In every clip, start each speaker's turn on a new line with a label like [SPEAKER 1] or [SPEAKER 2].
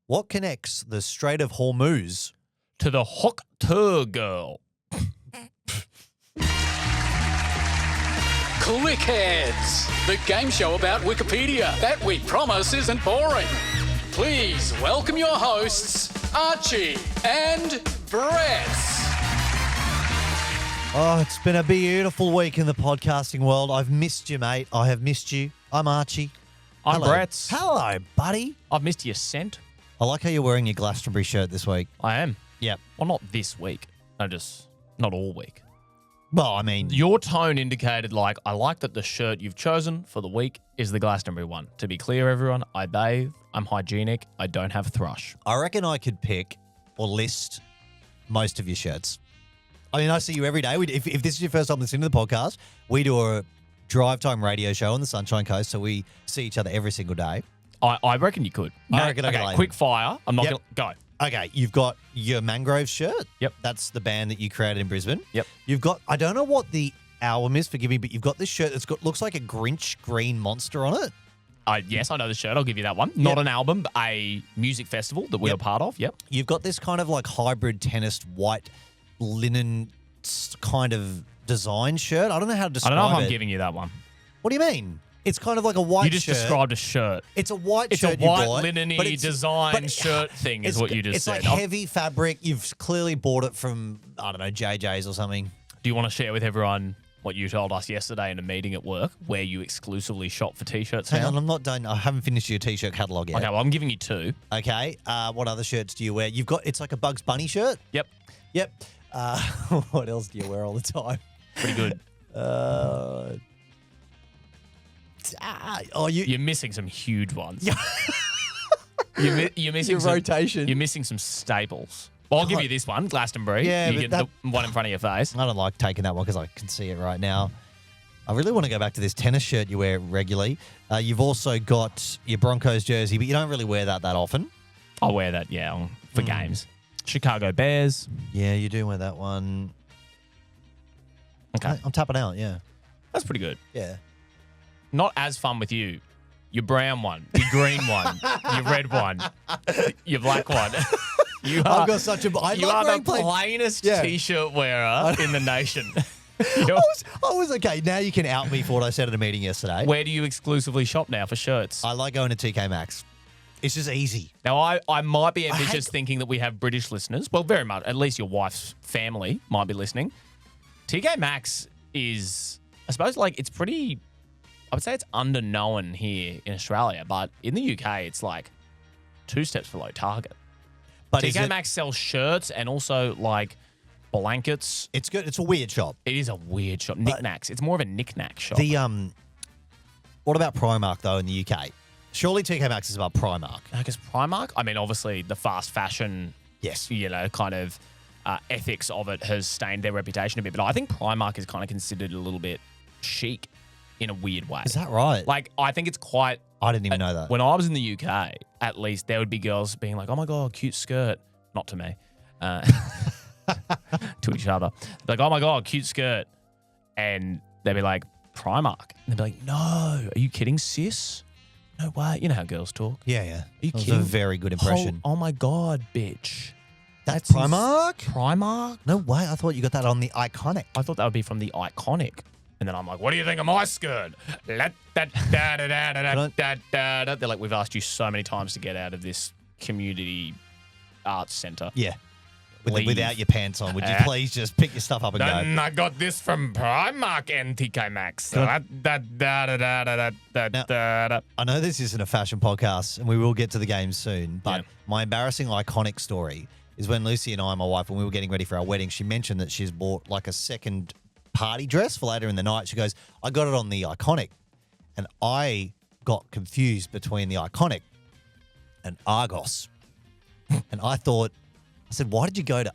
[SPEAKER 1] What connects the Strait of Hormuz
[SPEAKER 2] To the Hawk Tuah Girl.
[SPEAKER 3] Clickheads, the game show about Wikipedia that we promise isn't boring. Please welcome your hosts, Archie and Bretz.
[SPEAKER 1] Oh, it's been a beautiful week in the podcasting world. I've missed you, mate. I have missed you. I'm Archie.
[SPEAKER 2] I'm
[SPEAKER 1] Hello.
[SPEAKER 2] Bretz.
[SPEAKER 1] Hello, buddy.
[SPEAKER 2] I've missed your scent.
[SPEAKER 1] I like how you're wearing your Glastonbury shirt this week.
[SPEAKER 2] I am.
[SPEAKER 1] Yep.
[SPEAKER 2] Well, not this week. Not all week.
[SPEAKER 1] Well, I mean,
[SPEAKER 2] Your tone indicated, I like that the shirt you've chosen for the week is the Glastonbury one. To be clear, everyone, I bathe, I'm hygienic, I don't have thrush.
[SPEAKER 1] I reckon I could pick or list most of your shirts. I mean, I see you every day. If this is your first time listening to the podcast, we do a drive time radio show on the Sunshine Coast, so we see each other every single day.
[SPEAKER 2] I reckon you could.
[SPEAKER 1] I reckon I could
[SPEAKER 2] Okay,
[SPEAKER 1] lay
[SPEAKER 2] quick fire. I'm not
[SPEAKER 1] Yep.
[SPEAKER 2] going to go.
[SPEAKER 1] Okay, you've got your Mangrove shirt.
[SPEAKER 2] Yep.
[SPEAKER 1] That's the band that you created in Brisbane.
[SPEAKER 2] Yep.
[SPEAKER 1] You've got, I don't know what the album is, forgive me, but you've got this shirt that's got looks like a Grinch green monster on it.
[SPEAKER 2] Yes, I know the shirt. I'll give you that one. Not an album, but a music festival that we were part of. Yep.
[SPEAKER 1] You've got this kind of like hybrid tennis white linen kind of design shirt. I don't know how to
[SPEAKER 2] I
[SPEAKER 1] describe
[SPEAKER 2] don't know if
[SPEAKER 1] it.
[SPEAKER 2] I'm giving you that one.
[SPEAKER 1] What do you mean? It's kind of like a white
[SPEAKER 2] You just
[SPEAKER 1] shirt.
[SPEAKER 2] described a shirt.
[SPEAKER 1] It's a white
[SPEAKER 2] It's
[SPEAKER 1] shirt
[SPEAKER 2] a white
[SPEAKER 1] you bought,
[SPEAKER 2] linen-y
[SPEAKER 1] but it's-
[SPEAKER 2] design
[SPEAKER 1] but
[SPEAKER 2] shirt thing is what you just
[SPEAKER 1] it's
[SPEAKER 2] said.
[SPEAKER 1] It's like heavy fabric. You've clearly bought it from, I don't know, JJ's or something.
[SPEAKER 2] Do you want to share with everyone what you told us yesterday in a meeting at work where you exclusively shop for T-shirts
[SPEAKER 1] Hang
[SPEAKER 2] now?
[SPEAKER 1] on, I'm not done. I haven't finished your T-shirt catalogue yet.
[SPEAKER 2] Okay, well, I'm giving you two.
[SPEAKER 1] Okay. What other shirts do you wear? You've got, it's like a Bugs Bunny shirt.
[SPEAKER 2] Yep.
[SPEAKER 1] Yep. What else do you wear all the time?
[SPEAKER 2] Pretty good. You're missing some huge ones.
[SPEAKER 1] Yeah.
[SPEAKER 2] You're missing
[SPEAKER 1] Your
[SPEAKER 2] some,
[SPEAKER 1] rotation.
[SPEAKER 2] You're missing some staples. Well, I'll give you this one, Glastonbury.
[SPEAKER 1] Yeah,
[SPEAKER 2] you
[SPEAKER 1] but
[SPEAKER 2] get the one in front of your face.
[SPEAKER 1] I don't like taking that one because I can see it right now. I really want to go back to this tennis shirt you wear regularly. You've also got your Broncos jersey, but you don't really wear that often.
[SPEAKER 2] I'll wear that, for games. Chicago Bears.
[SPEAKER 1] Yeah, you do wear that one.
[SPEAKER 2] Okay.
[SPEAKER 1] I'm tapping out, yeah.
[SPEAKER 2] That's pretty good.
[SPEAKER 1] Yeah.
[SPEAKER 2] Not as fun with you. Your brown one, your green one, your red one, your black one. You are,
[SPEAKER 1] I've got such a... I
[SPEAKER 2] you
[SPEAKER 1] like
[SPEAKER 2] are
[SPEAKER 1] wearing
[SPEAKER 2] the plainest
[SPEAKER 1] Yeah.
[SPEAKER 2] T-shirt wearer in the nation.
[SPEAKER 1] I was okay. Now you can out me for what I said at a meeting yesterday.
[SPEAKER 2] Where do you exclusively shop now for shirts?
[SPEAKER 1] I like going to TK Maxx. It's just easy.
[SPEAKER 2] Now, I might be ambitious thinking that we have British listeners. Well, very much. At least your wife's family might be listening. TK Maxx is, I suppose, it's pretty... I would say it's underknown here in Australia, but in the UK, it's like 2 steps below Target.
[SPEAKER 1] But
[SPEAKER 2] TK Maxx sells shirts and also blankets.
[SPEAKER 1] It's good. It's a weird shop.
[SPEAKER 2] It is a weird shop. Knickknacks. It's more of a knick-knack shop.
[SPEAKER 1] What about Primark though in the UK? Surely TK Maxx is about Primark.
[SPEAKER 2] I guess Primark. I mean, obviously the fast fashion,
[SPEAKER 1] Yes.
[SPEAKER 2] kind of ethics of it has stained their reputation a bit. But I think Primark is kind of considered a little bit chic in a weird way.
[SPEAKER 1] Is that right?
[SPEAKER 2] I think it's quite.
[SPEAKER 1] I didn't even know that.
[SPEAKER 2] When I was in the UK, at least there would be girls being like, "Oh my god, cute skirt." Not to me, to each other. Like, "Oh my god, cute skirt," and they'd be like, "Primark," and they'd be like, "No, are you kidding, sis? No way." You know how girls talk.
[SPEAKER 1] Yeah.
[SPEAKER 2] Are you
[SPEAKER 1] That was
[SPEAKER 2] kidding?
[SPEAKER 1] a very good impression.
[SPEAKER 2] Oh my god, bitch.
[SPEAKER 1] That's Primark?
[SPEAKER 2] Primark?
[SPEAKER 1] No way. I thought you got that on the Iconic.
[SPEAKER 2] I thought that would be from the Iconic. And then I'm like, what do you think of my skirt? They're like, we've asked you so many times to get out of this community arts centre.
[SPEAKER 1] Yeah.
[SPEAKER 2] Leave.
[SPEAKER 1] Without your pants on, would you please just pick your stuff up and go?
[SPEAKER 2] Then I got this from Primark and TK Maxx.
[SPEAKER 1] I know this isn't a fashion podcast, and we will get to the games soon, but my embarrassing Iconic story is when Lucy and I, my wife, when we were getting ready for our wedding, she mentioned that she's bought a second party dress for later in the night. She goes, I got it on the Iconic. And I got confused between the Iconic and Argos. And I said, why did you go to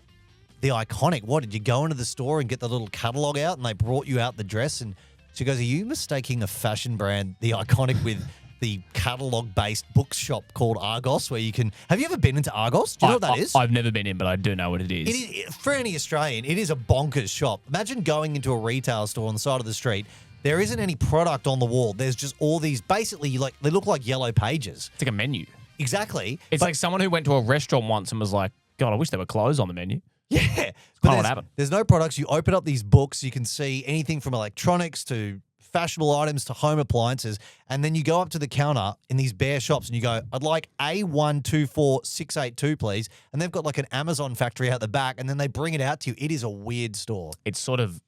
[SPEAKER 1] the Iconic? What, did you go into the store and get the little catalogue out and they brought you out the dress? And she goes, are you mistaking the fashion brand, the Iconic, with the catalogue-based bookshop called Argos, where you can... Have you ever been into Argos? Do you know what that is?
[SPEAKER 2] I've never been in, but I do know what it is.
[SPEAKER 1] It is. For any Australian, it is a bonkers shop. Imagine going into a retail store on the side of the street. There isn't any product on the wall. There's just all these... Basically, they look like yellow pages.
[SPEAKER 2] It's like a menu.
[SPEAKER 1] exactly.
[SPEAKER 2] It's like someone who went to a restaurant once and was like, God, I wish there were clothes on the menu.
[SPEAKER 1] Yeah.
[SPEAKER 2] But what happened?
[SPEAKER 1] There's no products. You open up these books, you can see anything from electronics to fashionable items to home appliances, and then you go up to the counter in these bare shops and you go, I'd like A124682, please. And they've got like an Amazon factory out the back, and then they bring it out to you. It is a weird store.
[SPEAKER 2] It's sort of,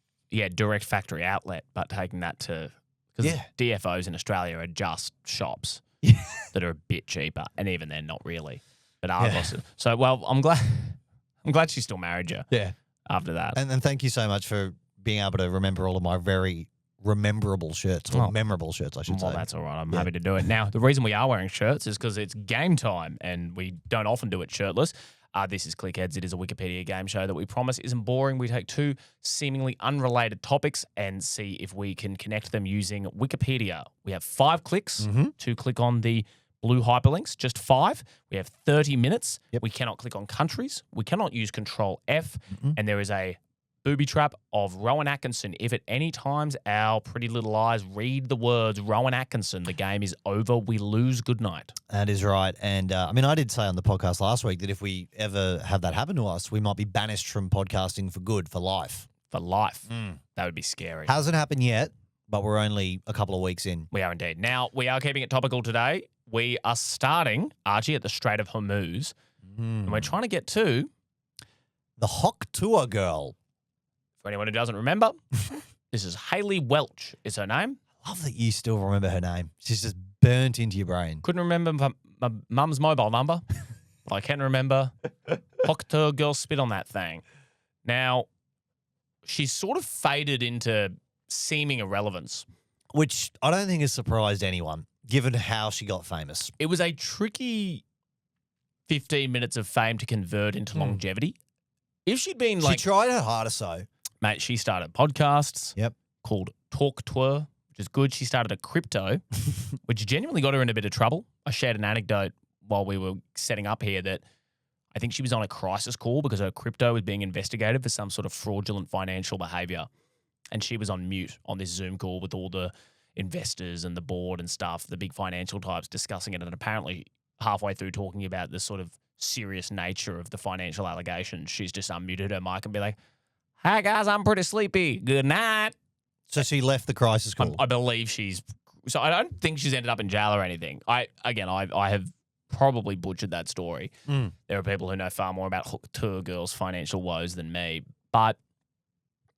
[SPEAKER 2] direct factory outlet, but taking that to, because DFOs in Australia are just shops that are a bit cheaper, and even then, not really. But so, well, I'm glad she still married you.
[SPEAKER 1] Yeah.
[SPEAKER 2] After that.
[SPEAKER 1] And thank you so much for being able to remember all of my very rememberable shirts, or memorable shirts, I should say.
[SPEAKER 2] Well, that's all right. I'm happy to do it. Now, the reason we are wearing shirts is because it's game time, and we don't often do it shirtless. This is Clickheads. It is a Wikipedia game show that we promise isn't boring. We take two seemingly unrelated topics and see if we can connect them using Wikipedia. We have 5 clicks to click on the blue hyperlinks, just 5. We have 30 minutes.
[SPEAKER 1] Yep.
[SPEAKER 2] We cannot click on countries. We cannot use Control F. And there is a booby trap of Rowan Atkinson. If at any times our pretty little eyes read the words Rowan Atkinson, the game is over. We lose. Good night.
[SPEAKER 1] That is right. And I did say on the podcast last week that if we ever have that happen to us, we might be banished from podcasting for good, for life.
[SPEAKER 2] For life. That would be scary.
[SPEAKER 1] Hasn't happened yet, but we're only a couple of weeks in.
[SPEAKER 2] We are indeed. Now, we are keeping it topical today. We are starting, Archie, at the Strait of Hormuz. And we're trying to get to
[SPEAKER 1] the Hawk Tuah Girl.
[SPEAKER 2] For anyone who doesn't remember, this is Hayley Welch is her name.
[SPEAKER 1] I love that you still remember her name. She's just burnt into your brain.
[SPEAKER 2] Couldn't remember my mum's mobile number, but I can remember Hawk Tuah Girl spit on that thing. Now, she's sort of faded into seeming irrelevance.
[SPEAKER 1] Which I don't think has surprised anyone, given how she got famous.
[SPEAKER 2] It was a tricky 15 minutes of fame to convert into longevity. If she'd been
[SPEAKER 1] She tried her hardest, though.
[SPEAKER 2] Mate, she started podcasts called Hawk Tuah, which is good. She started a crypto, which genuinely got her in a bit of trouble. I shared an anecdote while we were setting up here that I think she was on a crisis call because her crypto was being investigated for some sort of fraudulent financial behavior. And she was on mute on this Zoom call with all the investors and the board and stuff, the big financial types discussing it. And apparently halfway through talking about the sort of serious nature of the financial allegations, she's just unmuted her mic and be like, "Hi guys, I'm pretty sleepy. Good night."
[SPEAKER 1] So she left the crisis call.
[SPEAKER 2] I believe so I don't think she's ended up in jail or anything. I have probably butchered that story. There are people who know far more about Hawk Tuah Girl's financial woes than me. But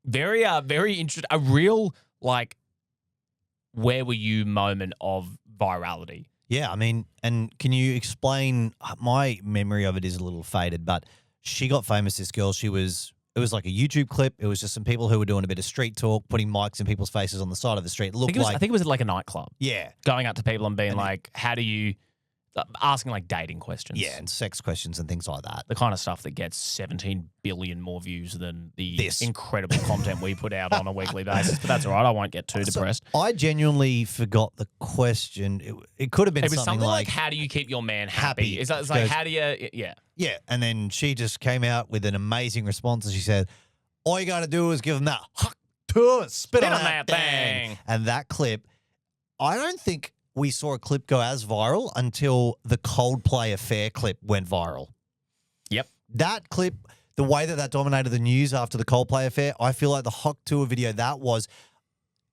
[SPEAKER 2] very interesting. A real, where were you moment of virality.
[SPEAKER 1] Yeah, and can you explain, my memory of it is a little faded, but she got famous, this girl. It was like a YouTube clip. It was just some people who were doing a bit of street talk, putting mics in people's faces on the side of the street.
[SPEAKER 2] I think it was like a nightclub.
[SPEAKER 1] Yeah.
[SPEAKER 2] Going up to people and being how do you, asking dating questions.
[SPEAKER 1] Yeah, and sex questions and things like that.
[SPEAKER 2] The kind of stuff that gets 17 billion more views than the incredible content we put out on a weekly basis. But that's all right. I won't get too depressed.
[SPEAKER 1] I genuinely forgot the question. It could have been
[SPEAKER 2] something like, how do you keep your man happy? It's like, how do you, yeah.
[SPEAKER 1] Yeah, and then she just came out with an amazing response and she said, all you got to do is give them that Hawk Tuah, spit on that thing. And that clip, I don't think we saw a clip go as viral until the Coldplay Affair clip went viral.
[SPEAKER 2] Yep.
[SPEAKER 1] That clip, the way that dominated the news after the Coldplay Affair, I feel like the Hawk Tuah video, that was,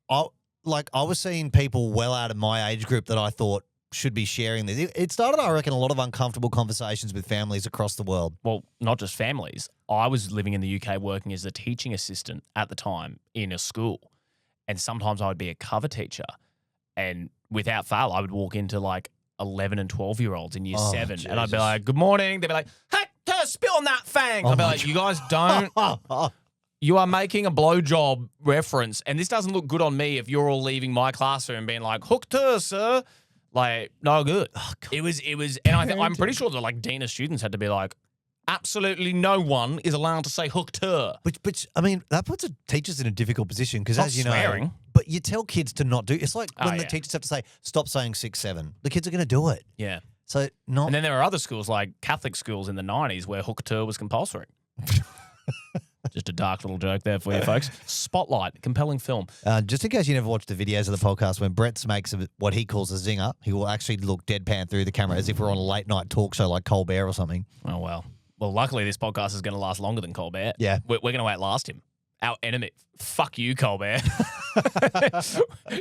[SPEAKER 1] I was seeing people well out of my age group that I thought should be sharing this. It started, I reckon, a lot of uncomfortable conversations with families across the world.
[SPEAKER 2] Well, not just families. I was living in the UK working as a teaching assistant at the time in a school. And sometimes I would be a cover teacher. And without fail, I would walk into 11 and 12-year-olds in year 7.
[SPEAKER 1] Jesus.
[SPEAKER 2] And I'd be like, good morning. They'd be like, hey, spill on that thing. I'd be like, you guys don't. You are making a blowjob reference. And this doesn't look good on me if you're all leaving my classroom and being like, Hawk Tuah, sir. No good. Oh, it was, and I'm pretty sure that dean of students had to be like, absolutely no one is allowed to say Hawk Tuah.
[SPEAKER 1] But that puts teachers in a difficult position because, as you
[SPEAKER 2] swearing.
[SPEAKER 1] know, but you tell kids to not do. It's like when the teachers have to say, stop saying 6, 7. The kids are going to do it.
[SPEAKER 2] Yeah.
[SPEAKER 1] So not.
[SPEAKER 2] And then there are other schools like Catholic schools in the 90s where Hawk Tuah was compulsory. Just a dark little joke there for you folks. Spotlight, compelling film.
[SPEAKER 1] Just in case you never watched the videos of the podcast, when Bretz makes what he calls a zinger, he will actually look deadpan through the camera as if we're on a late night talk show like Colbert or something.
[SPEAKER 2] Oh, well. Well, luckily this podcast is going to last longer than Colbert.
[SPEAKER 1] Yeah.
[SPEAKER 2] We're going to outlast him. Our enemy. Fuck you, Colbert.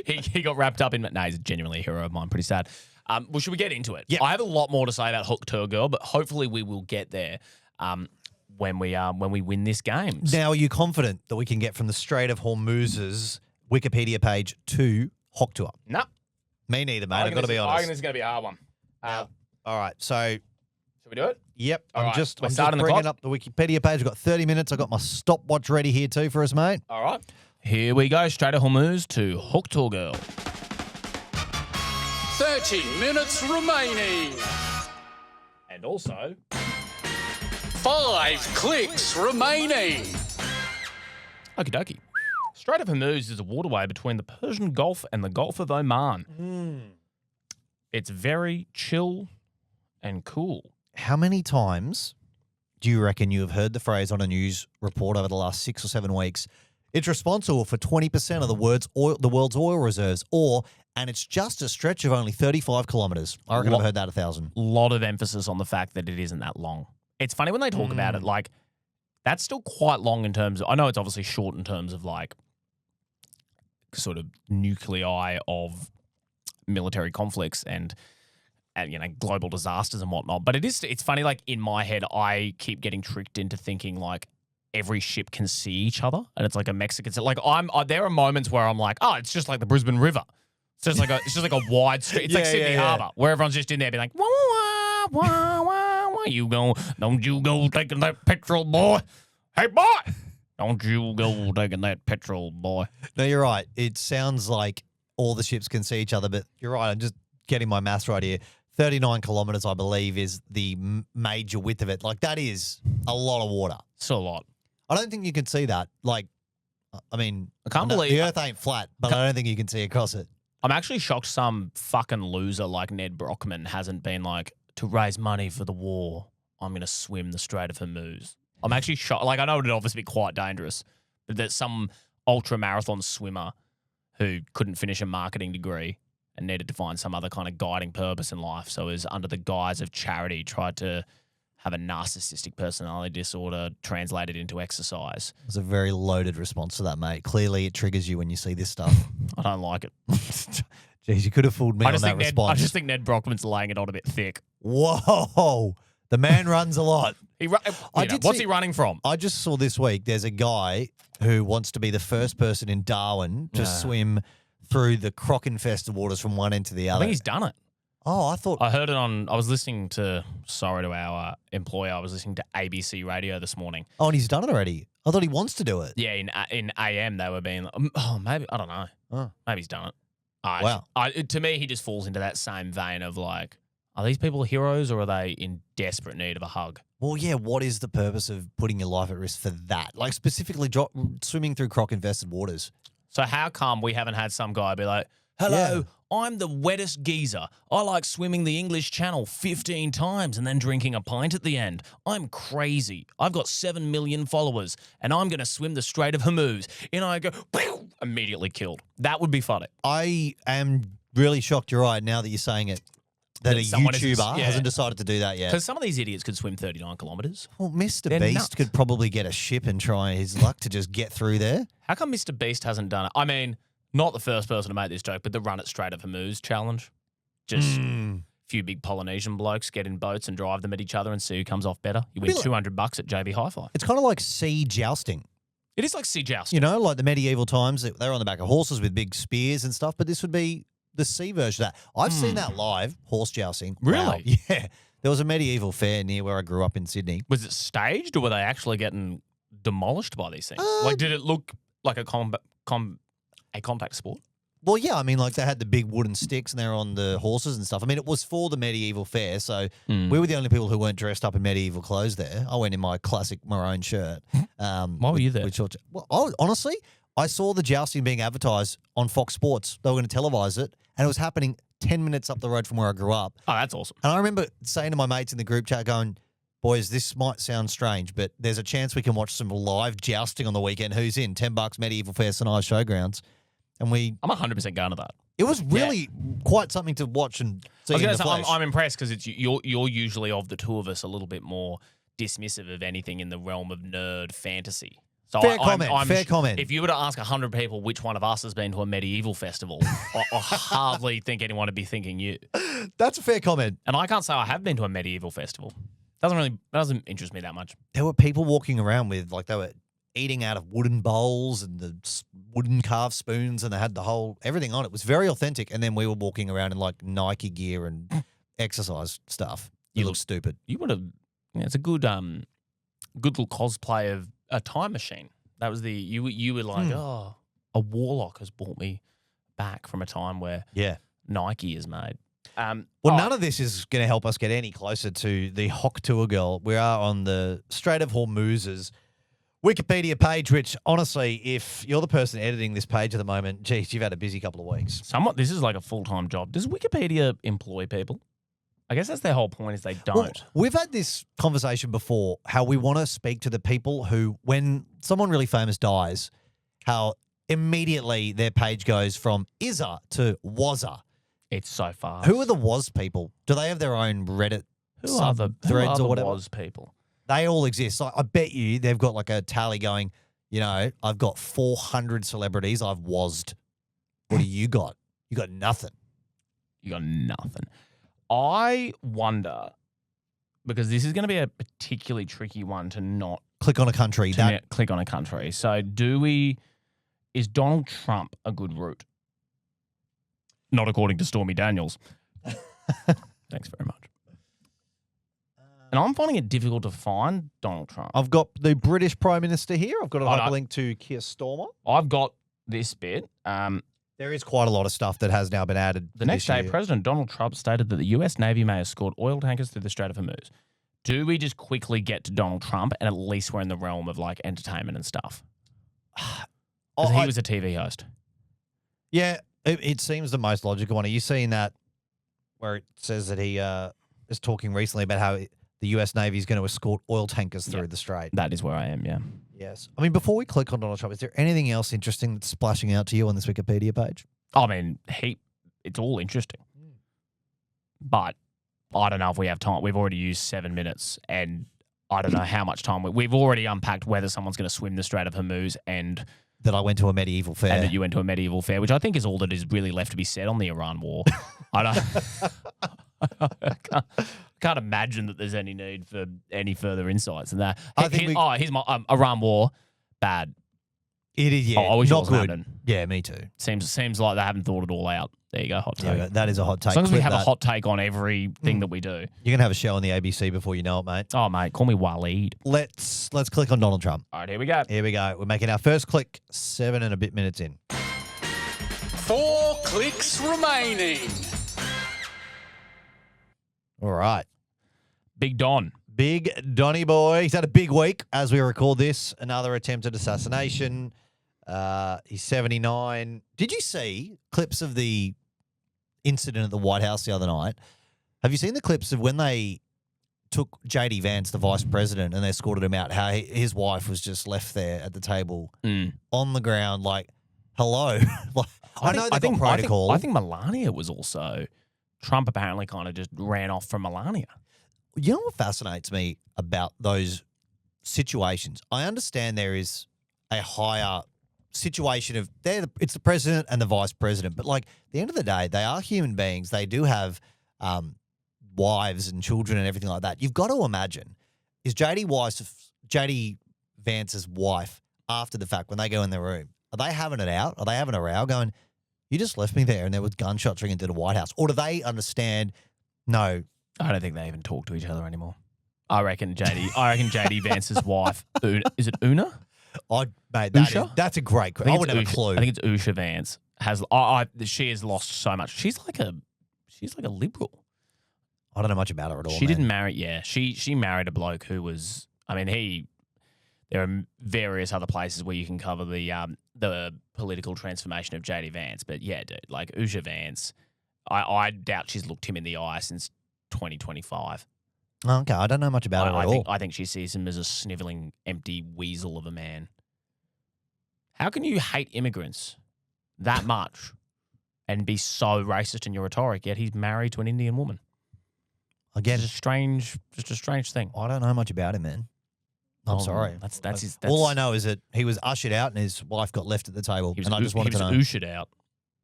[SPEAKER 2] he got wrapped up in... No, he's genuinely a hero of mine. Pretty sad. Well, should we get into it?
[SPEAKER 1] Yeah.
[SPEAKER 2] I have a lot more to say about Hawk Tuah Girl, but hopefully we will get there when we win this game.
[SPEAKER 1] Now, are you confident that we can get from the Strait of Hormuz's Wikipedia page to Hawk Tuah?
[SPEAKER 2] No.
[SPEAKER 1] Me neither, mate. I've got to be honest.
[SPEAKER 2] I reckon this is going to be a hard one.
[SPEAKER 1] All right, so...
[SPEAKER 2] Should we do it?
[SPEAKER 1] Yep.
[SPEAKER 2] All
[SPEAKER 1] I'm
[SPEAKER 2] right,
[SPEAKER 1] just
[SPEAKER 2] we're starting the
[SPEAKER 1] bringing
[SPEAKER 2] clock.
[SPEAKER 1] up the Wikipedia page. We've got 30 minutes. I've got my stopwatch ready here too for us, mate.
[SPEAKER 2] All right. Here we go. Strait of Hormuz to Hawk Tuah Girl.
[SPEAKER 3] 30 minutes remaining.
[SPEAKER 2] And also...
[SPEAKER 3] 5 clicks remaining.
[SPEAKER 2] Okie dokie. Strait of Hormuz is a waterway between the Persian Gulf and the Gulf of Oman. It's very chill and cool.
[SPEAKER 1] How many times do you reckon you have heard the phrase on a news report over the last 6 or 7 weeks? It's responsible for 20% of the world's oil reserves, and it's just a stretch of only 35 kilometres. I reckon I've heard that 1,000.
[SPEAKER 2] Lot of emphasis on the fact that it isn't that long. It's funny when they talk about it, like, that's still quite long in terms of, I know it's obviously short in terms of, like, sort of nuclei of military conflicts and you know, global disasters and whatnot. But it's funny, like, in my head, I keep getting tricked into thinking, like, every ship can see each other, and it's like a Mexican. Like, there are moments where I'm like, oh, it's just like the Brisbane River. It's just like a wide street. It's like Sydney Harbour, where everyone's just in there being like, wah, wah, wah, wah, wah. You go, don't you go taking that petrol, boy. Hey, boy, don't you go taking that petrol, boy.
[SPEAKER 1] No, you're right. It sounds like all the ships can see each other, but you're right. I'm just getting my maths right here. 39 kilometres, I believe, is the major width of it. Like, that is a lot of water.
[SPEAKER 2] So a lot.
[SPEAKER 1] I don't think you can see that. Like, I mean,
[SPEAKER 2] I can't believe
[SPEAKER 1] the Earth ain't flat, but I don't think you can see across it.
[SPEAKER 2] I'm actually shocked some fucking loser like Ned Brockman hasn't been like, to raise money for the war, I'm going to swim the Strait of Hormuz. I'm actually shocked. Like, I know it would obviously be quite dangerous, but there's some ultra marathon swimmer who couldn't finish a marketing degree and needed to find some other kind of guiding purpose in life. So is under the guise of charity tried to have a narcissistic personality disorder translated into exercise.
[SPEAKER 1] It's a very loaded response to that, mate. Clearly, it triggers you when you see this stuff.
[SPEAKER 2] I don't like it.
[SPEAKER 1] Jeez, you could have fooled me on that response.
[SPEAKER 2] I just think Ned Brockman's laying it on a bit thick.
[SPEAKER 1] Whoa. The man runs a lot.
[SPEAKER 2] What's he running from?
[SPEAKER 1] I just saw this week there's a guy who wants to be the first person in Darwin to swim through the croc-infested waters from one end to the other.
[SPEAKER 2] I think he's done it.
[SPEAKER 1] Oh, I thought...
[SPEAKER 2] I heard it on... I was listening to... Sorry to our employer. I was listening to ABC Radio this morning.
[SPEAKER 1] Oh, and he's done it already. I thought he wants to do it.
[SPEAKER 2] Yeah, in AM they were being... Oh, maybe... I don't know.
[SPEAKER 1] Oh.
[SPEAKER 2] Maybe he's done it.
[SPEAKER 1] Wow.
[SPEAKER 2] To me, he just falls into that same vein of like, are these people heroes or are they in desperate need of a hug?
[SPEAKER 1] Well, yeah, what is the purpose of putting your life at risk for that? Like, specifically swimming through croc-infested waters.
[SPEAKER 2] So how come we haven't had some guy be like, hello, I'm the wettest geezer. I like swimming the English Channel 15 times and then drinking a pint at the end. I'm crazy. I've got 7 million followers and I'm going to swim the Strait of Hormuz. And I go, pew, immediately killed. That would be funny.
[SPEAKER 1] I am really shocked you're right now that you're saying it. That a YouTuber hasn't decided to do that yet.
[SPEAKER 2] Because some of these idiots could swim 39 kilometres.
[SPEAKER 1] Well, Mr.
[SPEAKER 2] They're
[SPEAKER 1] Beast
[SPEAKER 2] nuts.
[SPEAKER 1] could probably get a ship and try his luck to just get through there.
[SPEAKER 2] How come Mr. Beast hasn't done it? I mean, not the first person to make this joke, but the Run It Strait of Hormuz challenge. Just a few big Polynesian blokes get in boats and drive them at each other and see who comes off better. You win $200 at JB Hi-Fi.
[SPEAKER 1] It's kind of like sea jousting.
[SPEAKER 2] It is like sea jousting.
[SPEAKER 1] You know, like the medieval times, they were on the back of horses with big spears and stuff, but this would be the sea version of that. I've seen that live, horse jousting.
[SPEAKER 2] Really?
[SPEAKER 1] Wow. Yeah. There was a medieval fair near where I grew up in Sydney.
[SPEAKER 2] Was it staged or were they actually getting demolished by these things? Like, did it look like a contact sport?
[SPEAKER 1] Well, yeah, I mean, like they had the big wooden sticks and they were on the horses and stuff. I mean, it was for the medieval fair, so we were the only people who weren't dressed up in medieval clothes there. I went in my classic maroon shirt.
[SPEAKER 2] Why were you there?
[SPEAKER 1] Honestly, I saw the jousting being advertised on Fox Sports. They were going to televise it, and it was happening 10 minutes up the road from where I grew up.
[SPEAKER 2] Oh, that's awesome.
[SPEAKER 1] And I remember saying to my mates in the group chat, going, boys, this might sound strange, but there's a chance we can watch some live jousting on the weekend. Who's in? $10 Medieval Fair Sinai Showgrounds. And
[SPEAKER 2] I'm 100% going to that.
[SPEAKER 1] It was really quite something to watch and see in the flesh.
[SPEAKER 2] I'm impressed because it's you're usually of the two of us a little bit more dismissive of anything in the realm of nerd fantasy. So
[SPEAKER 1] fair comment.
[SPEAKER 2] If you were to ask 100 people which one of us has been to a medieval festival, I hardly think anyone would be thinking you.
[SPEAKER 1] That's a fair comment.
[SPEAKER 2] And I can't say I have been to a medieval festival. Doesn't interest me that much.
[SPEAKER 1] There were people walking around with, like, they were eating out of wooden bowls and the wooden carved spoons, and they had the whole everything on it. It was very authentic. And then we were walking around in like Nike gear and exercise stuff. You look stupid.
[SPEAKER 2] You would have. It's a good little cosplay of a time machine. That was you were like, oh, a warlock has brought me back from a time where Nike is made.
[SPEAKER 1] None of this is going to help us get any closer to the Hawk Tuah Girl. We are on the Strait of Hormuz's Wikipedia page, which, honestly, if you're the person editing this page at the moment, geez, you've had a busy couple of weeks.
[SPEAKER 2] This is like a full-time job. Does Wikipedia employ people? I guess that's their whole point, is they don't.
[SPEAKER 1] Well, we've had this conversation before, how we want to speak to the people who, when someone really famous dies, how immediately their page goes from Izza to Wazza.
[SPEAKER 2] It's so fast.
[SPEAKER 1] Who are the Was people? Do they have their own Reddit threads or whatever?
[SPEAKER 2] Was people?
[SPEAKER 1] They all exist. So I bet you they've got like a tally going, I've got 400 celebrities I've wazzed. What do you got? You got nothing.
[SPEAKER 2] You got nothing. I wonder, because this is going to be a particularly tricky one to not
[SPEAKER 1] click on a country.
[SPEAKER 2] Click on a country. So is Donald Trump a good route? Not according to Stormy Daniels. Thanks very much. And I'm finding it difficult to find Donald Trump.
[SPEAKER 1] I've got the British Prime Minister here. I've got a hyperlink to Keir Starmer.
[SPEAKER 2] I've got this bit.
[SPEAKER 1] There is quite a lot of stuff that has now been added.
[SPEAKER 2] The next day, President Donald Trump stated that the U.S. Navy may escort oil tankers through the Strait of Hormuz. Do we just quickly get to Donald Trump and at least we're in the realm of like entertainment and stuff? Because he was a TV host.
[SPEAKER 1] Yeah, it seems the most logical one. Are you seeing that where it says that he is talking recently about how the U.S. Navy is going to escort oil tankers through the strait?
[SPEAKER 2] That is where I am, yeah.
[SPEAKER 1] Yes. I mean, before we click on Donald Trump, is there anything else interesting that's splashing out to you on this Wikipedia page?
[SPEAKER 2] I mean, it's all interesting. But I don't know if we have time. We've already used 7 minutes, and I don't know how much time. We've already unpacked whether someone's going to swim the Strait of Hormuz and
[SPEAKER 1] that I went to a medieval fair.
[SPEAKER 2] And that you went to a medieval fair, which I think is all that is really left to be said on the Iran war. I can't imagine that there's any need for any further insights than that. Here's my Iran war, bad.
[SPEAKER 1] It is, yeah.
[SPEAKER 2] I wish
[SPEAKER 1] not
[SPEAKER 2] it was
[SPEAKER 1] good.
[SPEAKER 2] happening.
[SPEAKER 1] Yeah, me too.
[SPEAKER 2] Seems like they haven't thought it all out. There you go, hot take.
[SPEAKER 1] Yeah, that is a hot take.
[SPEAKER 2] As long as we have a hot take on everything that we do.
[SPEAKER 1] You're going to have a show on the ABC before you know it, mate.
[SPEAKER 2] Oh, mate, call me Waleed.
[SPEAKER 1] Let's click on Donald Trump.
[SPEAKER 2] All right, here we go.
[SPEAKER 1] Here we go. We're making our first click 7 and a bit minutes in.
[SPEAKER 3] 4 clicks remaining.
[SPEAKER 1] All right.
[SPEAKER 2] Big Don.
[SPEAKER 1] Big Donny boy. He's had a big week as we record this. Another attempted assassination. He's 79. Did you see clips of the incident at the White House the other night? Have you seen the clips of when they took J.D. Vance, the vice president, and they escorted him out, how his wife was just left there at the table on the ground like, hello. I know they've got protocol.
[SPEAKER 2] I think Melania was also... Trump apparently kind of just ran off from Melania.
[SPEAKER 1] You know what fascinates me about those situations? I understand there is a higher situation of it's the president and the vice president, but like at the end of the day, they are human beings. They do have wives and children and everything like that. You've got to imagine, is J.D. Vance's wife after the fact when they go in their room, are they having it out? Are they having a row going, you just left me there and there was gunshots ringing to the White House? Or do they understand, no.
[SPEAKER 2] I don't think they even talk to each other anymore. I reckon J.D. Vance's wife, is it Una?
[SPEAKER 1] That's a great question. I wouldn't have a clue.
[SPEAKER 2] I think it's Usha Vance. She has lost so much. She's like a liberal.
[SPEAKER 1] I don't know much about her at all.
[SPEAKER 2] She didn't marry. Yeah, she married a bloke who was. I mean, there are various other places where you can cover the political transformation of J.D. Vance, but yeah, dude, like Usha Vance, I doubt she's looked him in the eye since 2025.
[SPEAKER 1] Okay, I don't know much about her at all.
[SPEAKER 2] I think she sees him as a sniveling, empty weasel of a man. How can you hate immigrants that much and be so racist in your rhetoric, yet he's married to an Indian woman?
[SPEAKER 1] Again,
[SPEAKER 2] Just a strange thing.
[SPEAKER 1] I don't know much about him, man. I'm sorry.
[SPEAKER 2] That's
[SPEAKER 1] all I know is that he was ushered out and his wife got left at the table, and I just wanted to know.
[SPEAKER 2] He was ushered out.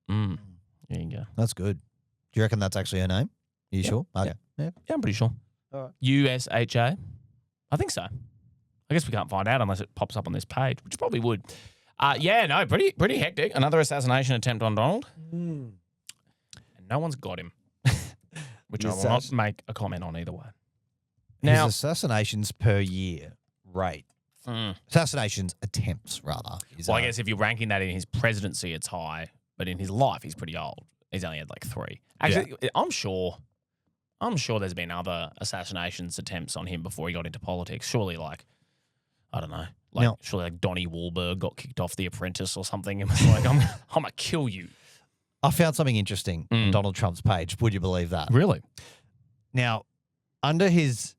[SPEAKER 2] There you go.
[SPEAKER 1] That's good. Do you reckon that's actually her name? Are you sure? Okay.
[SPEAKER 2] Yeah, I'm pretty sure.
[SPEAKER 1] All right.
[SPEAKER 2] USHA? I think so. I guess we can't find out unless it pops up on this page, which probably would. Pretty hectic. Another assassination attempt on Donald. And no one's got him, which I will not make a comment on either way. Now,
[SPEAKER 1] his assassinations per year rate. Assassinations attempts, rather.
[SPEAKER 2] Well, I guess if you're ranking that in his presidency, it's high. But in his life, he's pretty old. He's only had like 3. Actually, yeah. I'm sure there's been other assassinations attempts on him before he got into politics. Surely, I don't know. Surely Donnie Wahlberg got kicked off The Apprentice or something and was like, I'm going to kill you.
[SPEAKER 1] I found something interesting on Donald Trump's page. Would you believe that?
[SPEAKER 2] Really?
[SPEAKER 1] Now, under his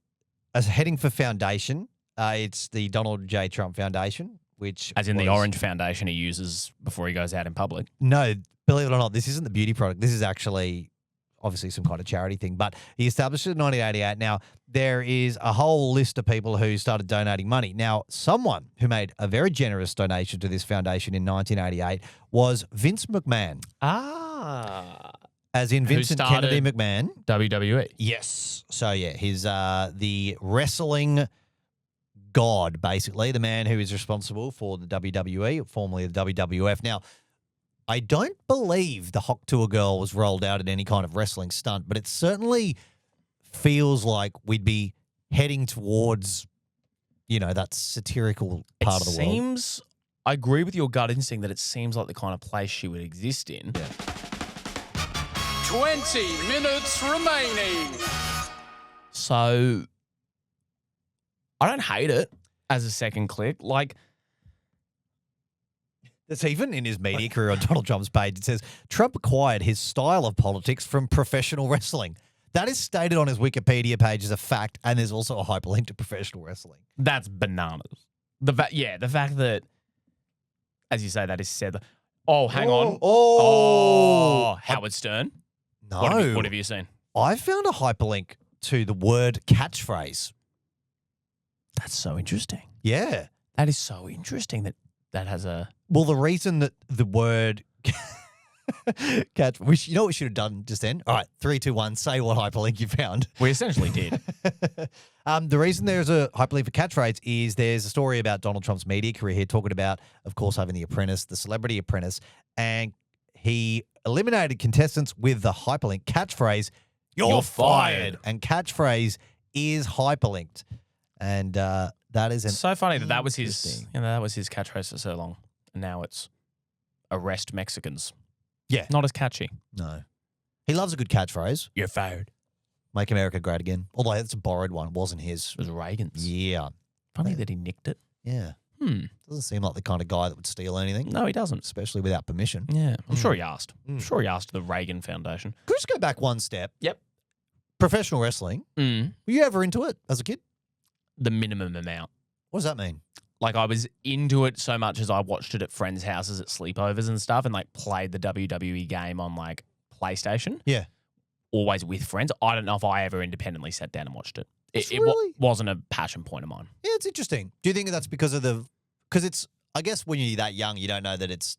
[SPEAKER 1] as heading for foundation, it's the Donald J. Trump Foundation, which
[SPEAKER 2] as in the orange foundation he uses before he goes out in public.
[SPEAKER 1] No, believe it or not, this isn't the beauty product. This is actually obviously some kind of charity thing, but he established it in 1988. Now, there is a whole list of people who started donating money. Now, someone who made a very generous donation to this foundation in 1988 was Vince McMahon. As in Vincent Kennedy McMahon.
[SPEAKER 2] WWE.
[SPEAKER 1] Yes. So, yeah, he's the wrestling god, basically, the man who is responsible for the WWE, formerly the WWF. Now, I don't believe the Hawk Tuah Girl was rolled out in any kind of wrestling stunt, but it certainly feels like we'd be heading towards, that satirical part of the world.
[SPEAKER 2] I agree with your gut instinct that it seems like the kind of place she would exist in.
[SPEAKER 1] Yeah.
[SPEAKER 3] 20 minutes remaining.
[SPEAKER 2] So, I don't hate it as a second click.
[SPEAKER 1] It's even in his media career on Donald Trump's page. It says, Trump acquired his style of politics from professional wrestling. That is stated on his Wikipedia page as a fact, and there's also a hyperlink to professional wrestling.
[SPEAKER 2] That's bananas. The fact that, as you say, that is said. Oh, hang on. Oh, Howard Stern.
[SPEAKER 1] No.
[SPEAKER 2] What have you seen?
[SPEAKER 1] I found a hyperlink to the word catchphrase.
[SPEAKER 2] That's so interesting.
[SPEAKER 1] Yeah.
[SPEAKER 2] That is so interesting that has a...
[SPEAKER 1] Well, the reason that the word catch, you know what we should have done just then? All right, 3, 2, 1, say what hyperlink you found.
[SPEAKER 2] We essentially did.
[SPEAKER 1] The reason there's a hyperlink for catchphrase is there's a story about Donald Trump's media career here talking about, of course, having The Apprentice, the Celebrity Apprentice, and he eliminated contestants with the hyperlink catchphrase, you're fired. And catchphrase is hyperlinked. And that is
[SPEAKER 2] so funny that was his catchphrase for so long. And now it's arrest Mexicans.
[SPEAKER 1] Yeah.
[SPEAKER 2] Not as catchy.
[SPEAKER 1] No. He loves a good catchphrase.
[SPEAKER 2] You're fired.
[SPEAKER 1] Make America great again. Although it's a borrowed one. It wasn't his.
[SPEAKER 2] It was Reagan's.
[SPEAKER 1] Yeah.
[SPEAKER 2] Funny that he nicked it.
[SPEAKER 1] Yeah. Doesn't seem like the kind of guy that would steal anything.
[SPEAKER 2] No, he doesn't.
[SPEAKER 1] Especially without permission.
[SPEAKER 2] Yeah. I'm sure he asked. I'm sure he asked the Reagan Foundation.
[SPEAKER 1] Could we just go back one step?
[SPEAKER 2] Yep.
[SPEAKER 1] Professional wrestling. Were you ever into it as a kid?
[SPEAKER 2] The minimum amount.
[SPEAKER 1] What does that mean?
[SPEAKER 2] I was into it so much as I watched it at friends' houses at sleepovers and stuff and played the WWE game on PlayStation.
[SPEAKER 1] Yeah.
[SPEAKER 2] Always with friends. I don't know if I ever independently sat down and watched it. It wasn't a passion point of mine.
[SPEAKER 1] Yeah, it's interesting. Do you think that's because of because it's, I guess when you're that young, you don't know that it's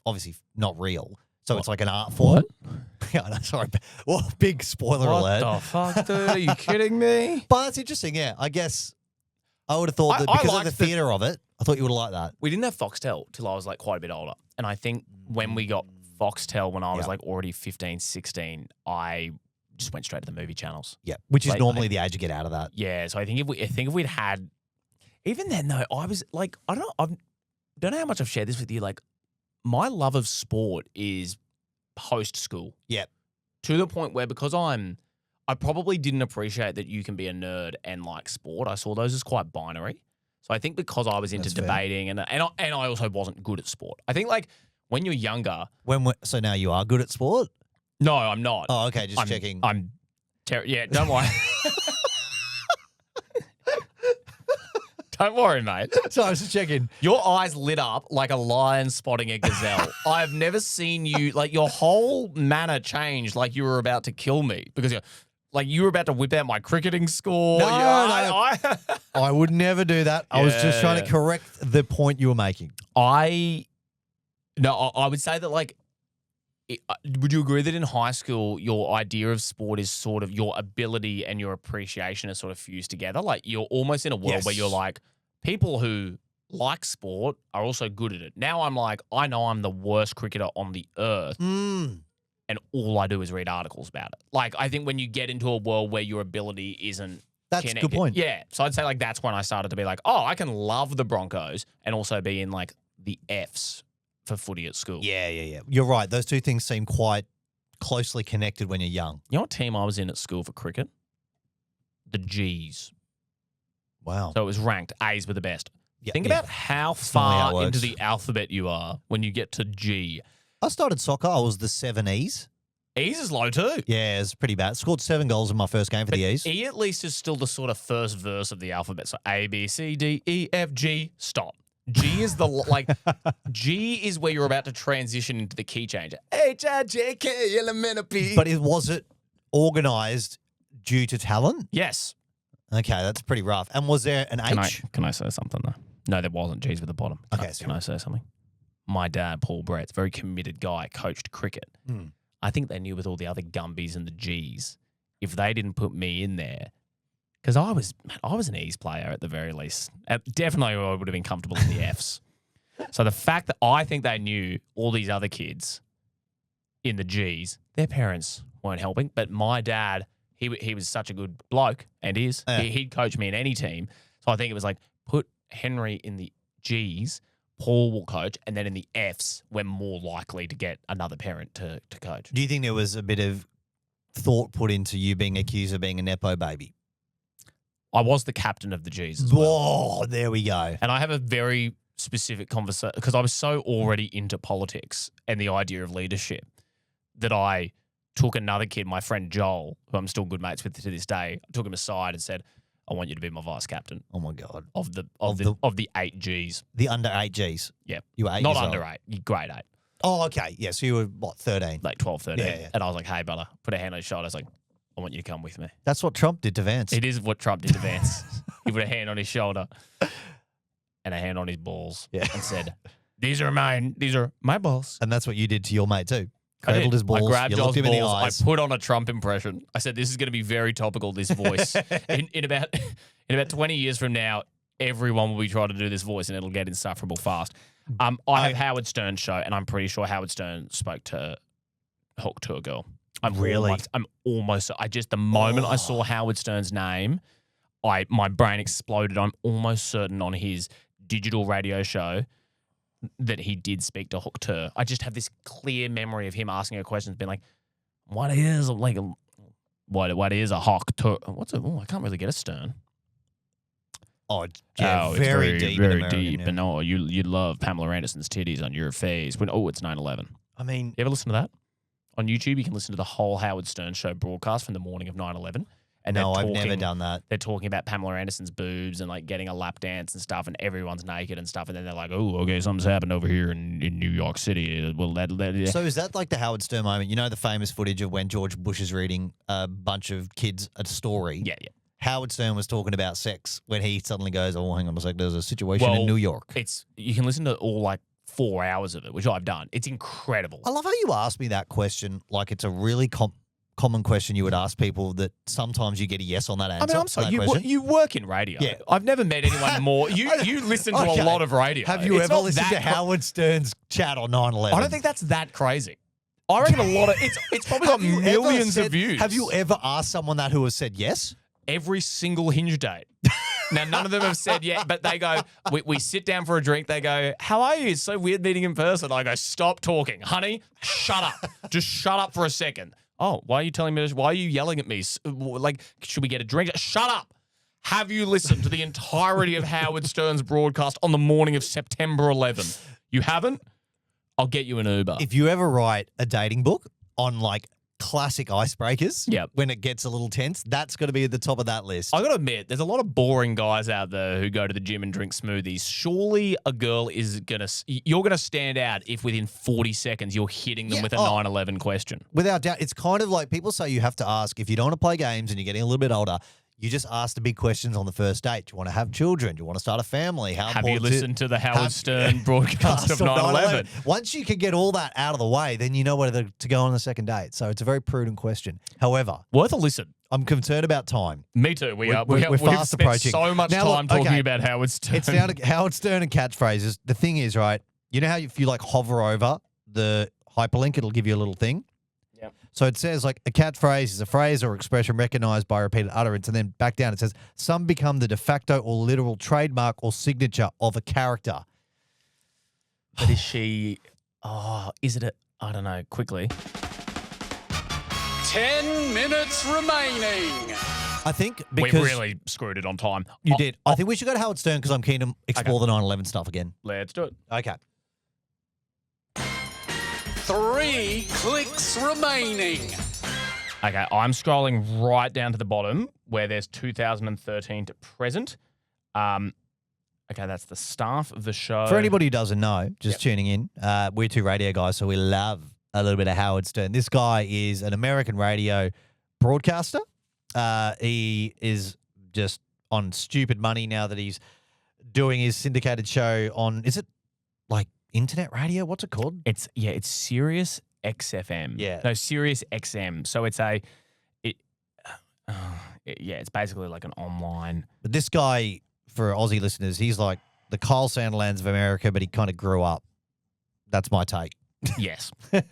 [SPEAKER 1] obviously not real. So it's like an art form. Yeah, no, sorry. Well, big spoiler alert.
[SPEAKER 2] What the fuck, dude? Are you kidding me?
[SPEAKER 1] But that's interesting, yeah. I guess I would have thought that because of the theatre of it, I thought you would have liked that.
[SPEAKER 2] We didn't have Foxtel till I was quite a bit older. And I think when we got Foxtel when I was already 15, 16, I just went straight to the movie channels.
[SPEAKER 1] Yeah, which is normally the age you get out of that.
[SPEAKER 2] Yeah, so I think if we'd had, even then though, I was I don't know how much I've shared this with you. My love of sport is post school.
[SPEAKER 1] Yeah.
[SPEAKER 2] To the point where because I probably didn't appreciate that you can be a nerd and like sport. I saw those as quite binary. So I think because I was into debating and I also wasn't good at sport. I think when you're younger.
[SPEAKER 1] So now you are good at sport?
[SPEAKER 2] No, I'm not.
[SPEAKER 1] Oh, okay. Just checking.
[SPEAKER 2] Yeah, don't worry. Don't worry, mate.
[SPEAKER 1] So I was just checking.
[SPEAKER 2] Your eyes lit up like a lion spotting a gazelle. I've never seen you, like, your whole manner changed like you were about to kill me because you were about to whip out my cricketing score.
[SPEAKER 1] No,
[SPEAKER 2] I
[SPEAKER 1] would never do that. I was just trying to correct the point you were making.
[SPEAKER 2] I would say that, like, would you agree that in high school, your idea of sport is sort of your ability and your appreciation are sort of fused together? Like, you're almost in a world where you're like, people who like sport are also good at it. Now I'm like, I know I'm the worst cricketer on the earth, and all I do is read articles about it. Like, I think when you get into a world where your ability isn't
[SPEAKER 1] That's
[SPEAKER 2] connected,
[SPEAKER 1] a good point.
[SPEAKER 2] Yeah. So I'd say, like, that's when I started to be like, oh, I can love the Broncos and also be in, like, the Fs for footy at school.
[SPEAKER 1] Yeah. You're right. Those two things seem quite closely connected when you're young.
[SPEAKER 2] You know what team I was in at school for cricket? The Gs.
[SPEAKER 1] Wow.
[SPEAKER 2] So it was ranked. A's were the best.
[SPEAKER 1] Yeah,
[SPEAKER 2] Think about how
[SPEAKER 1] normally how it
[SPEAKER 2] far into
[SPEAKER 1] works.
[SPEAKER 2] the alphabet you are when you get to G.
[SPEAKER 1] I started soccer. I was the 7 E's.
[SPEAKER 2] E's is low too.
[SPEAKER 1] Yeah, it's pretty bad. Scored 7 goals in my first game for the E's.
[SPEAKER 2] E at least is still the sort of first verse of the alphabet. So A, B, C, D, E, F, G, stop. G is G is where you're about to transition into the key change. H, I, J, K, L, M, N, O, P.
[SPEAKER 1] But was it organised due to talent?
[SPEAKER 2] Yes.
[SPEAKER 1] Okay, that's pretty rough. And was there an H?
[SPEAKER 2] Can I say something though? No, there wasn't. G's with the bottom. Can I say something? My dad, Paul Bretz, very committed guy, coached cricket. I think they knew with all the other Gumbies and the G's, if they didn't put me in there, because I was an E's player at the very least. Definitely I would have been comfortable in the F's. So the fact that I think they knew all these other kids in the G's, their parents weren't helping. But my dad, he was such a good bloke and is.
[SPEAKER 1] Yeah.
[SPEAKER 2] He'd coach me in any team. So I think it was like, put Henry in the G's, Paul will coach, and then in the F's, we're more likely to get another parent to coach.
[SPEAKER 1] Do you think there was a bit of thought put into you being accused of being a Nepo baby?
[SPEAKER 2] I was the captain of the G's as well.
[SPEAKER 1] Whoa, there we go.
[SPEAKER 2] And I have a very specific conversation because I was so already into politics and the idea of leadership that I took another kid, my friend Joel, who I'm still good mates with to this day, I took him aside and said, I want you to be my vice captain
[SPEAKER 1] Oh my God.
[SPEAKER 2] of the 8 Gs.
[SPEAKER 1] The under 8 Gs.
[SPEAKER 2] Yep.
[SPEAKER 1] You were 8
[SPEAKER 2] Not
[SPEAKER 1] years
[SPEAKER 2] under
[SPEAKER 1] old.
[SPEAKER 2] 8, you grade 8.
[SPEAKER 1] Oh, okay. Yeah, so you were, what, 13?
[SPEAKER 2] Like 12, 13.
[SPEAKER 1] Yeah.
[SPEAKER 2] And I was like, hey, brother, put a hand on his shoulder. I was like, I want you to come with me.
[SPEAKER 1] That's what Trump did to Vance.
[SPEAKER 2] It is what Trump did to Vance. He put a hand on his shoulder and a hand on his balls and said, these are my balls.
[SPEAKER 1] And that's what you did to your mate too.
[SPEAKER 2] I
[SPEAKER 1] Cradled
[SPEAKER 2] did.
[SPEAKER 1] his balls.
[SPEAKER 2] I grabbed
[SPEAKER 1] you
[SPEAKER 2] Joel's
[SPEAKER 1] looked him in the
[SPEAKER 2] balls.
[SPEAKER 1] eyes.
[SPEAKER 2] I put on a Trump impression. I said, this is going to be very topical, this voice. in about 20 years from now, everyone will be trying to do this voice and it'll get insufferable fast. I have Howard Stern's show, and I'm pretty sure Howard Stern spoke to Hawk Tuah Girl. The moment I saw Howard Stern's name, my brain exploded. I'm almost certain on his digital radio show that he did speak to Hawk Tuah. I just have this clear memory of him asking her questions, being like, what is a Hawk Tuah? I can't really get a Stern.
[SPEAKER 1] Oh, yeah,
[SPEAKER 2] it's
[SPEAKER 1] very deep.
[SPEAKER 2] Very
[SPEAKER 1] in American,
[SPEAKER 2] deep.
[SPEAKER 1] yeah.
[SPEAKER 2] And you love Pamela Anderson's titties on your face. It's 9/11.
[SPEAKER 1] I mean,
[SPEAKER 2] You ever listen to that? On YouTube, you can listen to the whole Howard Stern show broadcast from the morning of 9/11. And
[SPEAKER 1] no, I've never done that.
[SPEAKER 2] They're talking about Pamela Anderson's boobs and like getting a lap dance and stuff, and everyone's naked and stuff. And then they're like, oh, okay, something's happened over here in New York City. Well,
[SPEAKER 1] So is that like the Howard Stern moment? You know the famous footage of when George Bush is reading a bunch of kids a story?
[SPEAKER 2] Yeah.
[SPEAKER 1] Howard Stern was talking about sex when he suddenly goes, oh, hang on a sec, there's a situation in New York.
[SPEAKER 2] You can listen to all like 4 hours of it, which I've done. It's incredible.
[SPEAKER 1] I love how you asked me that question like it's a really common question you would ask people that sometimes you get a yes on that answer.
[SPEAKER 2] I mean, I'm sorry, you work in radio.
[SPEAKER 1] Yeah.
[SPEAKER 2] I've never met anyone more. You listen to
[SPEAKER 1] Okay.
[SPEAKER 2] a lot of radio.
[SPEAKER 1] Have you
[SPEAKER 2] It's
[SPEAKER 1] ever
[SPEAKER 2] not
[SPEAKER 1] listened to
[SPEAKER 2] that
[SPEAKER 1] Howard Stern's chat on 9/11?
[SPEAKER 2] I don't think that's that crazy. I reckon a lot of it's probably got millions of views.
[SPEAKER 1] Have you ever asked someone that who has said yes?
[SPEAKER 2] Every single Hinge date. Now, none of them have said yet, but they go, we sit down for a drink. They go, how are you? It's so weird meeting in person. I go, stop talking. Honey, shut up. Just shut up for a second. Oh, why are you telling me this? Why are you yelling at me? Like, should we get a drink? Shut up. Have you listened to the entirety of Howard Stern's broadcast on the morning of September 11? You haven't? I'll get you an Uber.
[SPEAKER 1] If you ever write a dating book on like classic icebreakers.
[SPEAKER 2] Yep.
[SPEAKER 1] When it gets a little tense, that's got to be at the top of that list.
[SPEAKER 2] I got to admit, there's a lot of boring guys out there who go to the gym and drink smoothies. Surely a girl you're going to stand out if within 40 seconds you're hitting them with a 9/11 question.
[SPEAKER 1] Without doubt. It's kind of like people say you have to ask, if you don't want to play games and you're getting a little bit older, you just ask the big questions on the first date. Do you want to have children? Do you want to start a family?
[SPEAKER 2] Have you listened to the Howard Stern broadcast of 9/11?
[SPEAKER 1] Once you can get all that out of the way, then you know whether to go on the second date. So it's a very prudent question. However,
[SPEAKER 2] worth a listen.
[SPEAKER 1] I'm concerned about time.
[SPEAKER 2] Me too. We're
[SPEAKER 1] fast
[SPEAKER 2] spent
[SPEAKER 1] approaching.
[SPEAKER 2] so much time talking about Howard Stern.
[SPEAKER 1] It's down to Howard Stern and catchphrases. The thing is, right, you know how if you like hover over the hyperlink, it'll give you a little thing?
[SPEAKER 2] Yep.
[SPEAKER 1] So it says like a catchphrase is a phrase or expression recognized by repeated utterance, and then back down it says some become the de facto or literal trademark or signature of a character.
[SPEAKER 2] But is she? Is it? I don't know. Quickly.
[SPEAKER 3] 10 minutes remaining.
[SPEAKER 1] I think
[SPEAKER 2] We
[SPEAKER 1] because
[SPEAKER 2] really screwed it on time.
[SPEAKER 1] you did. I think we should go to Howard Stern because I'm keen to explore the 9/11 stuff again.
[SPEAKER 2] Let's do it.
[SPEAKER 1] Okay.
[SPEAKER 3] 3 clicks remaining.
[SPEAKER 2] Okay, I'm scrolling right down to the bottom where there's 2013 to present. Okay, that's the staff of the show.
[SPEAKER 1] For anybody who doesn't know, just tuning in, we're two radio guys, so we love a little bit of Howard Stern. This guy is an American radio broadcaster. He is just on stupid money now that he's doing his syndicated show on, is it like internet radio? What's it called?
[SPEAKER 2] It's Sirius XFM.
[SPEAKER 1] Yeah.
[SPEAKER 2] No, Sirius XM. So it's it's basically like an online.
[SPEAKER 1] But this guy, for Aussie listeners, he's like the Kyle Sandilands of America, but he kind of grew up. That's my take.
[SPEAKER 2] Yes.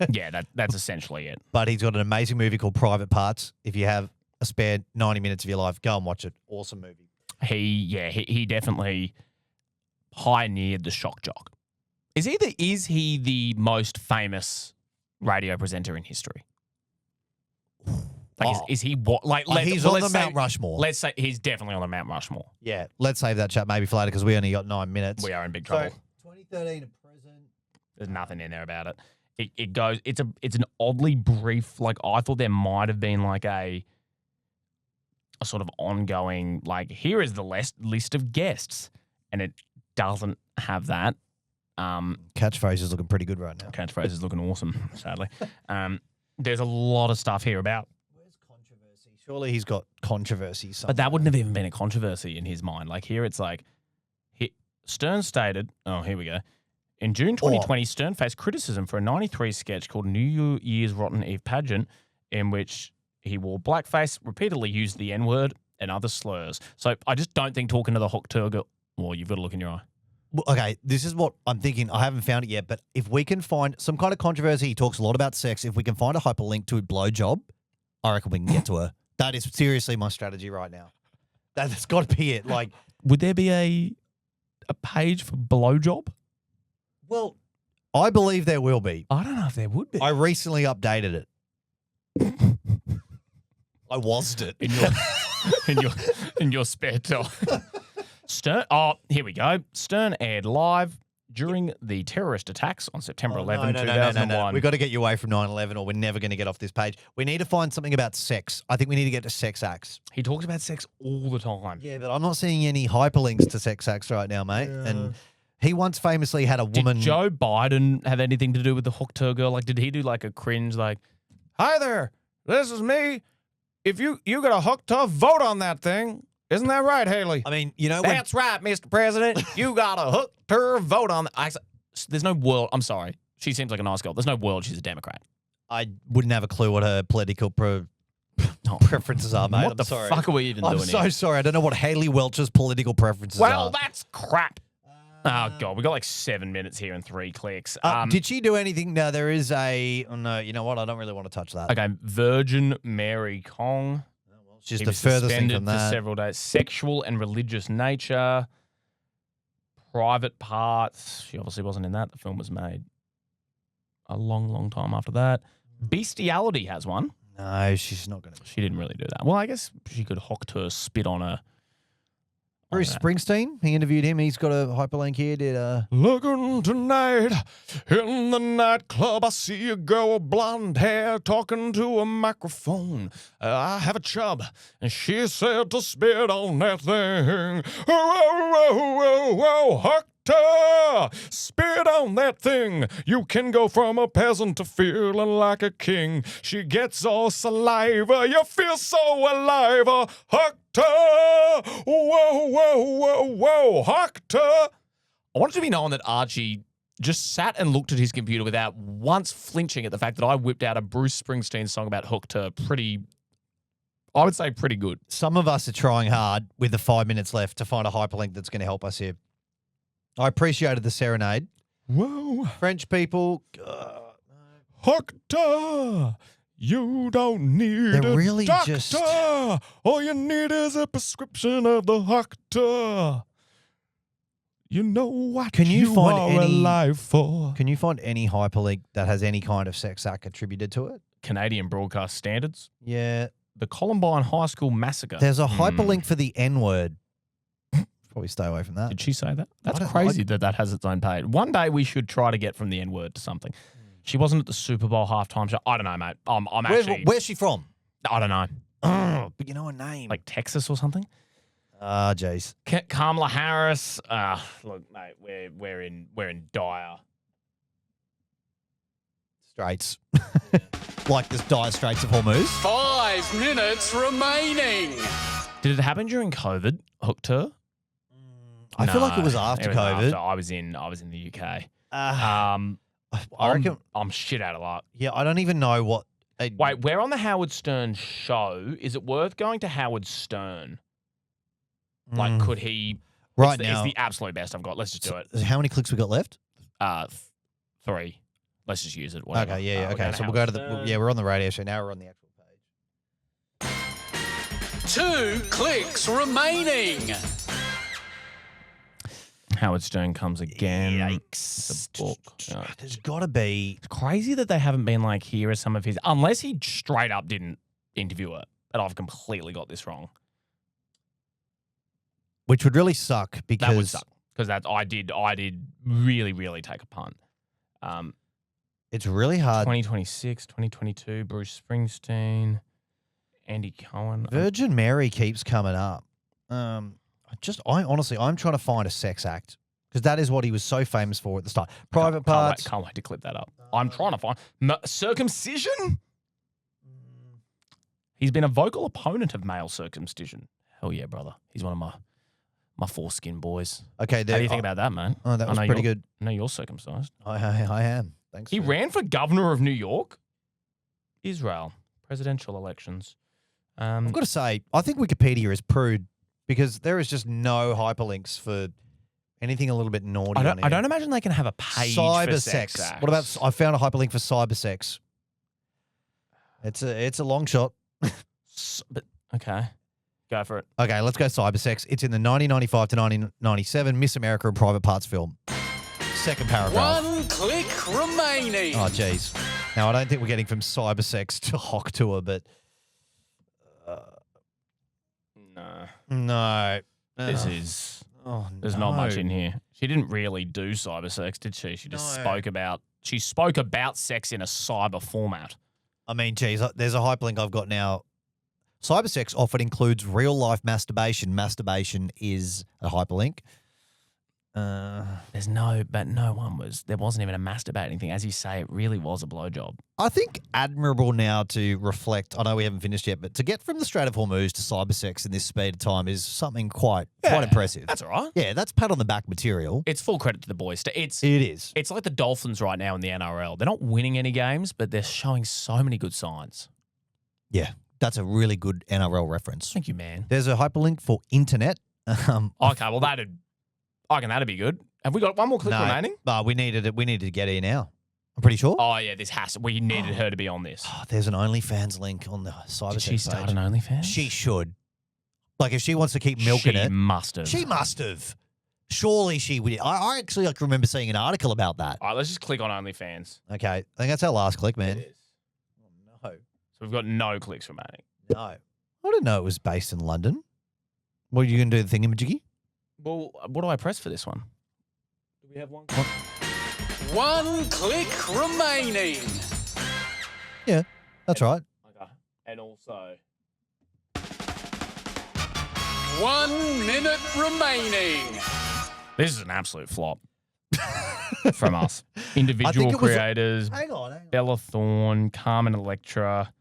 [SPEAKER 2] Yeah, that's essentially it.
[SPEAKER 1] But he's got an amazing movie called Private Parts. If you have a spare 90 minutes of your life, go and watch it. Awesome movie.
[SPEAKER 2] He definitely pioneered the shock jock. Is he the most famous radio presenter in history? Like, is he what? Like,
[SPEAKER 1] he's on the Mount Rushmore.
[SPEAKER 2] Let's say he's definitely on the Mount Rushmore.
[SPEAKER 1] Yeah, let's save that chat maybe for later because we only got 9 minutes.
[SPEAKER 2] We are in big trouble.
[SPEAKER 1] So, 2013 to present.
[SPEAKER 2] There's nothing in there about it. It goes. It's an oddly brief. Like, I thought there might have been like a sort of ongoing. Like, here is the list of guests, and it doesn't have that.
[SPEAKER 1] Catchphrase is looking pretty good right now.
[SPEAKER 2] Catchphrase is looking awesome. Sadly, there's a lot of stuff here about.
[SPEAKER 1] Where's controversy? Surely he's got controversy. Somewhere.
[SPEAKER 2] But that wouldn't have even been a controversy in his mind. Like, here it's like, Stern stated. Oh, here we go. In June 2020, Stern faced criticism for a 93 sketch called New Year's Rotten Eve Pageant, in which he wore blackface, repeatedly used the N-word, and other slurs. So I just don't think talking to the Hawk Tuah Girl. Well, you've got to look in your eye.
[SPEAKER 1] Okay, this is what I'm thinking. I haven't found it yet, but if we can find some kind of controversy, he talks a lot about sex. If we can find a hyperlink to a blowjob, I reckon we can get to her. That is seriously my strategy right now. That's got to be it. Like,
[SPEAKER 2] would there be a page for blowjob?
[SPEAKER 1] Well, I believe there will be.
[SPEAKER 2] I don't know if there would be.
[SPEAKER 1] I recently updated it. I wasned it
[SPEAKER 2] in your spare time. Stern. Oh, here we go. Stern aired live during the terrorist attacks on September 11, 2001.
[SPEAKER 1] No. We've got to get you away from 9/11 or we're never going to get off this page. We need to find something about sex. I think we need to get to sex acts.
[SPEAKER 2] He talks about sex all the time.
[SPEAKER 1] Yeah, but I'm not seeing any hyperlinks to sex acts right now, mate. Yeah. And he once famously had a woman.
[SPEAKER 2] Did Joe Biden have anything to do with the Hawk Tuah Girl? Like, did he do like a cringe, like, "Hi there, this is me. If you got a Hawk Tuah, vote on that thing. Isn't that right, Haley?"
[SPEAKER 1] I mean, you know,
[SPEAKER 2] that's right, Mr. President. You got a Hawk Tuah, vote on that. There's no world. I'm sorry. She seems like a nice girl. There's no world she's a Democrat.
[SPEAKER 1] I wouldn't have a clue what her political preferences are, mate.
[SPEAKER 2] What the fuck are we even doing
[SPEAKER 1] I'm so
[SPEAKER 2] here?
[SPEAKER 1] sorry. I don't know what Haley Welch's political preferences are.
[SPEAKER 2] Well, that's crap. Oh, God. We got like 7 minutes here and 3 clicks.
[SPEAKER 1] Did she do anything? No, there is a... Oh, no, you know what? I don't really want to touch that.
[SPEAKER 2] Okay, Virgin Mary Kong.
[SPEAKER 1] It's just the furthest thing from that.
[SPEAKER 2] For several days. Sexual and religious nature. Private parts. She obviously wasn't in that. The film was made a long, long time after that. Bestiality has one.
[SPEAKER 1] No, she's not going to.
[SPEAKER 2] She didn't really do that. Well, I guess she could Hawk Tuah spit on a
[SPEAKER 1] Bruce Springsteen, he interviewed him. He's got a hyperlink here.
[SPEAKER 2] Looking tonight in the nightclub, I see a girl with blonde hair talking to a microphone. I have a chub, and she said to spit on that thing. Whoa, whoa, whoa, whoa, Hawk Tuah, spit on that thing. You can go from a peasant to feeling like a king. She gets all saliva, you feel so alive. Hawk Tuah, whoa, whoa, whoa, whoa, Hawk Tuah. I want it to be known that Archie just sat and looked at his computer without once flinching at the fact that I whipped out a Bruce Springsteen song about Hawk Tuah. I would say pretty good.
[SPEAKER 1] Some of us are trying hard with the 5 minutes left to find a hyperlink that's going to help us here. I appreciated the serenade.
[SPEAKER 2] Whoa.
[SPEAKER 1] French people.
[SPEAKER 2] Hawk Tuah, you don't need
[SPEAKER 1] They're
[SPEAKER 2] a
[SPEAKER 1] really
[SPEAKER 2] doctor.
[SPEAKER 1] just-
[SPEAKER 2] All you need is a prescription of the Hawk Tuah. You know what
[SPEAKER 1] Can you find
[SPEAKER 2] are
[SPEAKER 1] any-
[SPEAKER 2] alive for.
[SPEAKER 1] Can you find any hyperlink that has any kind of sex act attributed to it?
[SPEAKER 2] Canadian broadcast standards.
[SPEAKER 1] Yeah.
[SPEAKER 2] The Columbine High School massacre.
[SPEAKER 1] There's a hyperlink for the N-word. Probably stay away from that.
[SPEAKER 2] Did she say that? That's
[SPEAKER 1] don't-
[SPEAKER 2] crazy that has its own page. One day we should try to get from the N-word to something. She wasn't at the Super Bowl halftime show. I don't know, mate. I'm actually...
[SPEAKER 1] Where's she from?
[SPEAKER 2] I don't know.
[SPEAKER 1] Oh, but you know her name.
[SPEAKER 2] Like Texas or something?
[SPEAKER 1] Ah, jeez.
[SPEAKER 2] Kamala Harris. Look, mate, we're in dire.
[SPEAKER 1] Straits. Like this dire Straits of Hormuz.
[SPEAKER 3] 5 minutes remaining.
[SPEAKER 2] Did it happen during COVID, Hawk Tuah?
[SPEAKER 1] I feel like it was after COVID.
[SPEAKER 2] I was in the UK.
[SPEAKER 1] I reckon.
[SPEAKER 2] I'm shit out of luck.
[SPEAKER 1] Yeah, I don't even know what.
[SPEAKER 2] Wait, we're on the Howard Stern show. Is it worth going to Howard Stern? Like, could he?
[SPEAKER 1] Right
[SPEAKER 2] it's
[SPEAKER 1] now,
[SPEAKER 2] the absolute best I've got. Let's just do it.
[SPEAKER 1] How many clicks we got left?
[SPEAKER 2] 3. Let's just use it. Whatever.
[SPEAKER 1] Okay, yeah,
[SPEAKER 2] We're
[SPEAKER 1] okay.
[SPEAKER 2] going
[SPEAKER 1] So we'll go to the.
[SPEAKER 2] Howard
[SPEAKER 1] Yeah, we're on the radio show now. We're on the actual page.
[SPEAKER 3] 2 clicks remaining.
[SPEAKER 2] Howard Stern comes again.
[SPEAKER 1] Yikes!
[SPEAKER 2] The book.
[SPEAKER 1] There's got to be.
[SPEAKER 2] It's crazy that they haven't been like, here are some of his, unless he straight up didn't interview it, and I've completely got this wrong.
[SPEAKER 1] Which would really suck because.
[SPEAKER 2] That would suck because I did really, really take a punt.
[SPEAKER 1] It's really hard.
[SPEAKER 2] 2026, 2022, Bruce Springsteen, Andy Cohen.
[SPEAKER 1] Virgin Mary keeps coming up. Honestly, I'm trying to find a sex act because that is what he was so famous for at the start. Private parts.
[SPEAKER 2] Can't wait to clip that up. I'm trying to find circumcision. He's been a vocal opponent of male circumcision. Hell yeah, brother. He's one of my foreskin boys.
[SPEAKER 1] Okay,
[SPEAKER 2] How do you think about that, man?
[SPEAKER 1] Oh, that was pretty good.
[SPEAKER 2] I know you're circumcised.
[SPEAKER 1] I am. Thanks.
[SPEAKER 2] He ran for governor of New York, Israel, presidential elections.
[SPEAKER 1] I've got to say, I think Wikipedia is prude because there is just no hyperlinks for anything a little bit naughty on here.
[SPEAKER 2] I don't imagine they can have a page
[SPEAKER 1] cyber
[SPEAKER 2] for
[SPEAKER 1] sex.
[SPEAKER 2] sex acts.
[SPEAKER 1] What about? I found a hyperlink for cyber sex. It's a long shot.
[SPEAKER 2] But okay, go for it.
[SPEAKER 1] Okay, let's go cyber sex. It's in the 1995 to 1997 Miss America and Private Parts film. Second paragraph.
[SPEAKER 3] 1 click remaining.
[SPEAKER 1] Oh, jeez. Now, I don't think we're getting from cyber sex to Hawk Tuah, but no.
[SPEAKER 2] This is.
[SPEAKER 1] Oh,
[SPEAKER 2] There's not much in here. She didn't really do cyber sex, did she? She just spoke about sex in a cyber format.
[SPEAKER 1] I mean, geez, there's a hyperlink I've got now. Cyber sex often includes real life masturbation. Masturbation is a hyperlink.
[SPEAKER 2] There wasn't even a masturbating thing. As you say, it really was a blowjob.
[SPEAKER 1] I think admirable now to reflect. I know we haven't finished yet, but to get from the Strait of Hormuz to cyber sex in this speed of time is something quite impressive.
[SPEAKER 2] That's all right.
[SPEAKER 1] Yeah, that's pat on the back material.
[SPEAKER 2] It's full credit to the boys.
[SPEAKER 1] It is.
[SPEAKER 2] It's like the Dolphins right now in the NRL. They're not winning any games, but they're showing so many good signs.
[SPEAKER 1] Yeah, that's a really good NRL reference.
[SPEAKER 2] Thank you, man.
[SPEAKER 1] There's a hyperlink for internet.
[SPEAKER 2] Okay, well that'd be good. Have we got one more clip remaining?
[SPEAKER 1] We needed to get here now. I'm pretty sure.
[SPEAKER 2] Oh yeah, we needed her to be on this.
[SPEAKER 1] Oh, there's an OnlyFans link on the cyber
[SPEAKER 2] Did
[SPEAKER 1] sex
[SPEAKER 2] she start
[SPEAKER 1] page.
[SPEAKER 2] an OnlyFans?
[SPEAKER 1] She should. Like, if she wants to keep milking it.
[SPEAKER 2] She must have.
[SPEAKER 1] She must have. Surely she would. I actually remember seeing an article about that.
[SPEAKER 2] All right, let's just click on OnlyFans.
[SPEAKER 1] Okay. I think that's our last click, man.
[SPEAKER 2] It is.
[SPEAKER 1] Oh, no.
[SPEAKER 2] So we've got no clicks remaining.
[SPEAKER 1] No. I didn't know it was based in London. What are you going to do, the thingamajiggy?
[SPEAKER 2] Well, what do I press for this one? Do we have one?
[SPEAKER 3] 1 click remaining.
[SPEAKER 1] Yeah, that's right.
[SPEAKER 2] Okay. And also...
[SPEAKER 3] 1 minute remaining.
[SPEAKER 2] This is an absolute flop from us. Individual
[SPEAKER 1] I think it was-
[SPEAKER 2] creators,
[SPEAKER 1] Hang on.
[SPEAKER 2] Bella Thorne, Carmen Electra.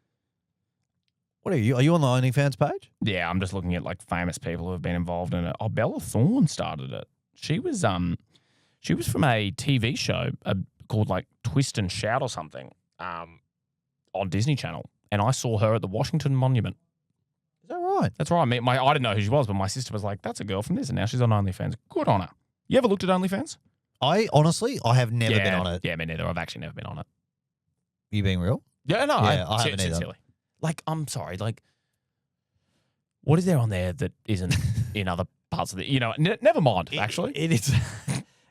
[SPEAKER 1] What are you? Are you on the OnlyFans page?
[SPEAKER 2] Yeah, I'm just looking at like famous people who have been involved in it. Oh, Bella Thorne started it. She was from a TV show called like Twist and Shout or something on Disney Channel, and I saw her at the Washington Monument.
[SPEAKER 1] Is that right?
[SPEAKER 2] That's right. I didn't know who she was, but my sister was like, "That's a girl from this," and now she's on OnlyFans. Good on her. You ever looked at OnlyFans?
[SPEAKER 1] I have never been on it.
[SPEAKER 2] Yeah, me neither. I've actually never been on it.
[SPEAKER 1] You being real?
[SPEAKER 2] Yeah, no,
[SPEAKER 1] Yeah, I haven't either.
[SPEAKER 2] sincerely. Like, I'm sorry. Like, what is there on there that isn't in other parts of the? You know, never mind. Actually,
[SPEAKER 1] It is.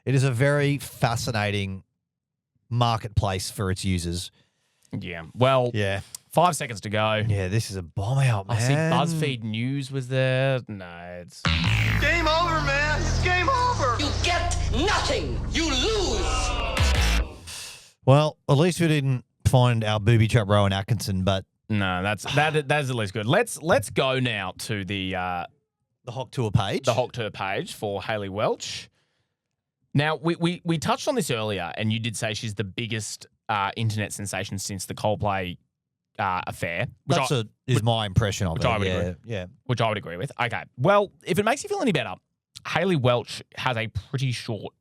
[SPEAKER 1] It is a very fascinating marketplace for its users.
[SPEAKER 2] yeah. Well,
[SPEAKER 1] Yeah.
[SPEAKER 2] 5 seconds to go.
[SPEAKER 1] Yeah, this is a bomb out, man.
[SPEAKER 2] I see BuzzFeed News was there. No, it's
[SPEAKER 4] Game over, man. It's game over.
[SPEAKER 5] You get nothing. You lose.
[SPEAKER 1] Well, at least we didn't find our booby trap Rowan Atkinson, but
[SPEAKER 2] no. That's at least good. Let's go now to the
[SPEAKER 1] Hawk Tuah page.
[SPEAKER 2] the Hawk Tuah page for Hayley Welch. Now we touched on this earlier, and you did say she's the biggest internet sensation since the Coldplay affair. Which
[SPEAKER 1] is my impression of it.
[SPEAKER 2] I would
[SPEAKER 1] yeah,
[SPEAKER 2] agree.
[SPEAKER 1] yeah.
[SPEAKER 2] Which I would agree with. Okay. Well, if it makes you feel any better, Hayley Welch has a pretty short